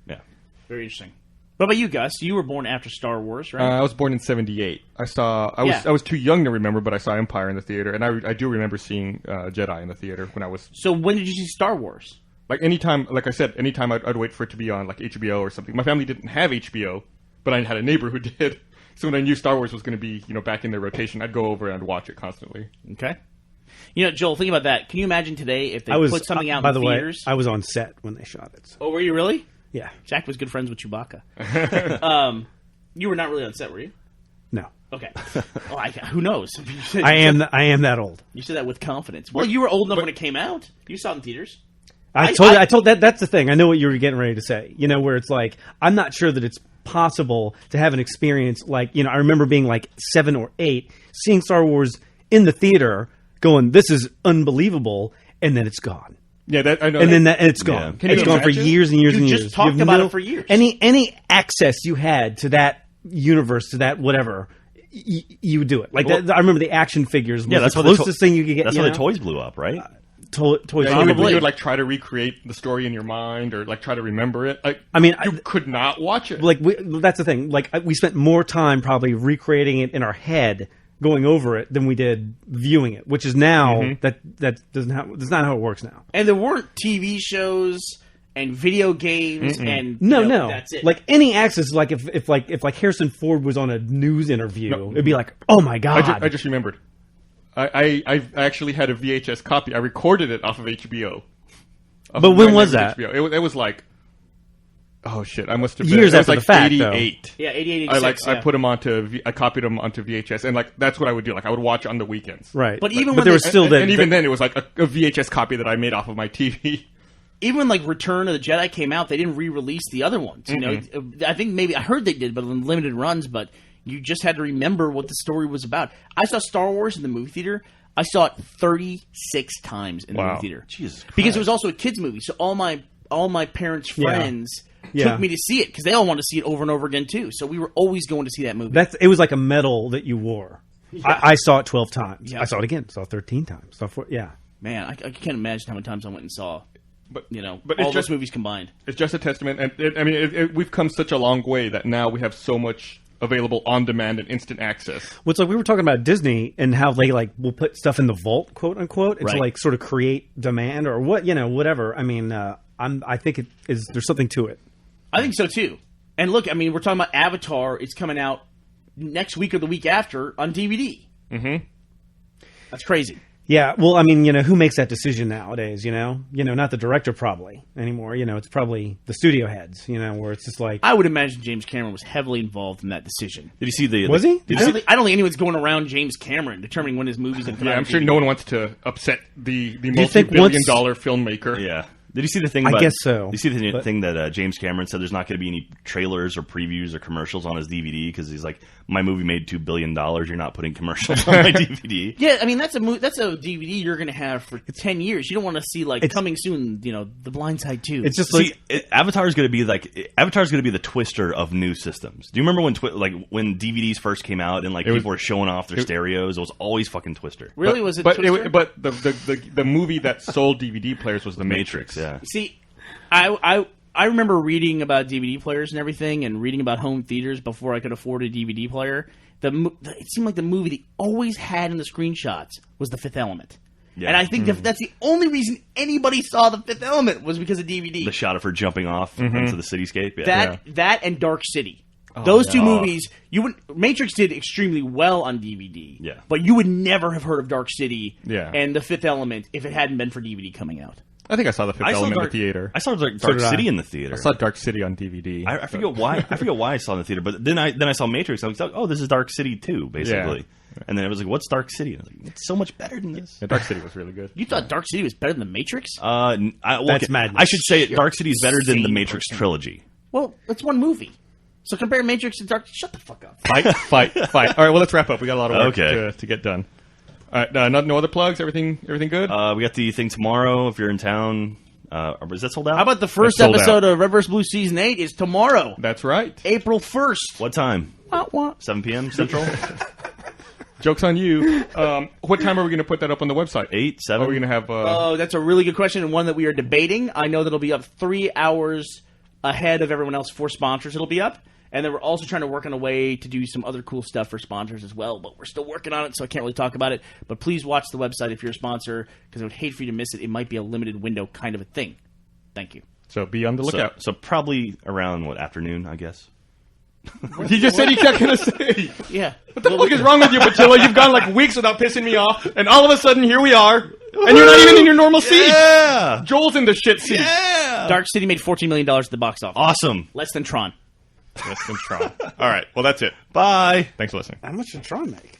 S5: Yeah.
S4: Very interesting. What about you, Gus? You were born after Star Wars, right?
S3: I was born in '78. I was too young to remember, but I saw Empire in the theater, and I do remember seeing Jedi in the theater when I was
S4: So when did you see Star Wars?
S3: like anytime. Like I said, anytime I'd wait for it to be on like HBO or something. My family didn't have HBO, but I had a neighbor who did. So when I knew Star Wars was going to be back in their rotation, I'd go over and watch it constantly.
S4: Okay. Joel, think about that. Can you imagine today if they put something out
S2: by
S4: in
S2: the
S4: theaters?
S2: way, I was on set when they shot it. So.
S4: Oh, were you really?
S2: Yeah.
S4: Jack was good friends with Chewbacca. You were not really on set, were you?
S2: No.
S4: Okay. Who knows?
S2: I am that old.
S4: You said that with confidence. Well, you were old enough when it came out. You saw it in theaters.
S2: I told that's the thing. I know what you were getting ready to say. Where it's like, I'm not sure that it's possible to have an experience like, I remember being like 7 or 8, seeing Star Wars in the theater, going, this is unbelievable, and then it's gone.
S3: Yeah, that I know.
S2: And then it's gone.
S3: Can
S2: It's
S3: you
S2: gone for
S3: imagine?
S2: years and years
S4: You
S2: and
S4: just
S2: years.
S4: talked
S2: You have
S4: about it for years.
S2: Any access you had to that universe, to that whatever, you would do it. Like I remember the action figures. Was
S5: that's
S2: the
S5: what
S2: closest thing you could get.
S5: That's why the toys blew up, right?
S2: Toys.
S3: Yeah, you
S2: probably.
S3: would like try to recreate the story in your mind, or like try to remember it. Like, you could not watch it.
S2: Like that's the thing. Like we spent more time probably recreating it in our head, going over it, than we did viewing it. Which is now that's not how it works now.
S4: And there weren't TV shows and video games and
S2: No.
S4: That's it.
S2: Like any access, like if Harrison Ford was on a news interview, it'd be like, oh my god.
S3: I just remembered. I actually had a VHS copy. I recorded it off of HBO.
S2: But when was that?
S3: HBO. It was like, oh shit! I must have
S2: Years
S3: been,
S2: after
S3: it was
S2: the
S3: like
S2: fact, though.
S3: 88.
S4: Yeah, 88, 86.
S3: I put them I copied them onto VHS, and like that's what I would do. Like I would watch on the weekends.
S2: Right.
S4: But even
S2: but
S4: when
S2: there was still
S3: and even then, it was like a VHS copy that I made off of my TV.
S4: Even when like Return of the Jedi came out, they didn't re-release the other ones. I think I heard they did, but in limited runs. But you just had to remember what the story was about. I saw Star Wars in the movie theater. I saw it 36 times in the movie theater.
S5: Jesus Christ.
S4: Because it was also a kids movie, so all my parents' friends took me to see it because they all wanted to see it over and over again too. So we were always going to see that movie.
S2: It was like a medal that you wore. Yeah. I saw it 12 times. Yeah. I saw it again. Saw it 13 times.
S4: Man, I can't imagine how many times I went and saw. But all those movies combined.
S3: It's just a testament, and we've come such a long way that now we have so much available on demand and instant access.
S2: Well, it's like we were talking about Disney and how they will put stuff in the vault, quote unquote, and to like sort of create demand or whatever. I mean, I think there's something to it.
S4: I think so too. And look, we're talking about Avatar. It's coming out next week or the week after on DVD. Mm-hmm. That's crazy.
S2: Yeah, well, I mean, who makes that decision nowadays, not the director probably anymore, it's probably the studio heads, where it's just like...
S4: I would imagine James Cameron was heavily involved in that decision.
S5: Did you see the...
S2: Was he?
S4: I don't think anyone's going around James Cameron determining when his movies are coming out.
S3: I'm sure no one wants to upset the multi-billion-dollar filmmaker.
S5: Yeah. Did you see the thing
S2: I
S5: about...
S2: guess so.
S5: Did you see the thing that James Cameron said there's not going to be any trailers or previews or commercials on his DVD because he's like, my movie made $2 billion, you're not putting commercials on my DVD.
S4: Yeah, I mean, that's a DVD you're going to have for 10 years. You don't want to see, coming soon, The Blind Side 2.
S2: It's just
S5: Avatar's going to be the Twister of new systems. Do you remember when DVDs first came out and people were showing off their stereos? It was always fucking Twister.
S4: Really? Was it Twister?
S3: But the movie that sold DVD players was The Matrix.
S5: Yeah.
S4: See, I remember reading about DVD players and everything, and reading about home theaters before I could afford a DVD player. It seemed like the movie they always had in the screenshots was The Fifth Element. Yeah. And I think that's the only reason anybody saw The Fifth Element was because of DVD.
S5: The shot of her jumping off into the cityscape.
S4: Yeah. That and Dark City. Those two movies, Matrix did extremely well on DVD.
S5: Yeah.
S4: But you would never have heard of Dark City
S3: and
S4: The Fifth Element if it hadn't been for DVD coming out.
S3: I think I saw The Fifth Element in the theater.
S5: I saw Dark City in the theater.
S3: I saw Dark City on DVD.
S5: I forget why. I forget why I saw it in the theater, but then I saw Matrix. I was like, oh, this is Dark City 2, basically. Yeah. And then it was like, what's Dark City? And I was like, it's so much better than this.
S3: Yeah, Dark City was really good.
S4: You thought Dark City was better than The Matrix?
S2: That's madness.
S5: I should say Dark City is better than the Matrix trilogy.
S4: Well, it's one movie. So compare Matrix to Dark... Shut the fuck up.
S3: Fight. All right, well, let's wrap up. We got a lot of work to get done. All right, no other plugs? Everything good?
S5: We got the thing tomorrow if you're in town. Is that sold out?
S4: How about the first episode of Red vs. Blue Season 8 is tomorrow?
S3: That's right.
S4: April 1st.
S5: What time? 7 p.m. Central?
S3: Joke's on you. What time are we going to put that up on the website?
S5: 8, 7?
S3: Are we going to have...
S4: Oh, that's a really good question, and one that we are debating. I know that it'll be up 3 hours ahead of everyone else for sponsors. It'll be up. And then we're also trying to work on a way to do some other cool stuff for sponsors as well. But we're still working on it, so I can't really talk about it. But please watch the website if you're a sponsor, because I would hate for you to miss it. It might be a limited window kind of a thing. Thank you.
S3: So be on the lookout.
S5: So probably around, afternoon, I guess?
S3: He just said he's not going to say.
S4: Yeah.
S3: What the fuck is wrong with you, Patilla? You've gone weeks without pissing me off, and all of a sudden, here we are. And you're not even in your normal seat.
S5: Yeah.
S3: Joel's in the shit seat.
S5: Yeah.
S4: Dark City made $14 million at the box office.
S5: Awesome.
S4: Less than Tron.
S3: Less than Tron. All right. Well, that's it.
S5: Bye.
S3: Thanks for listening.
S2: How much did Tron make?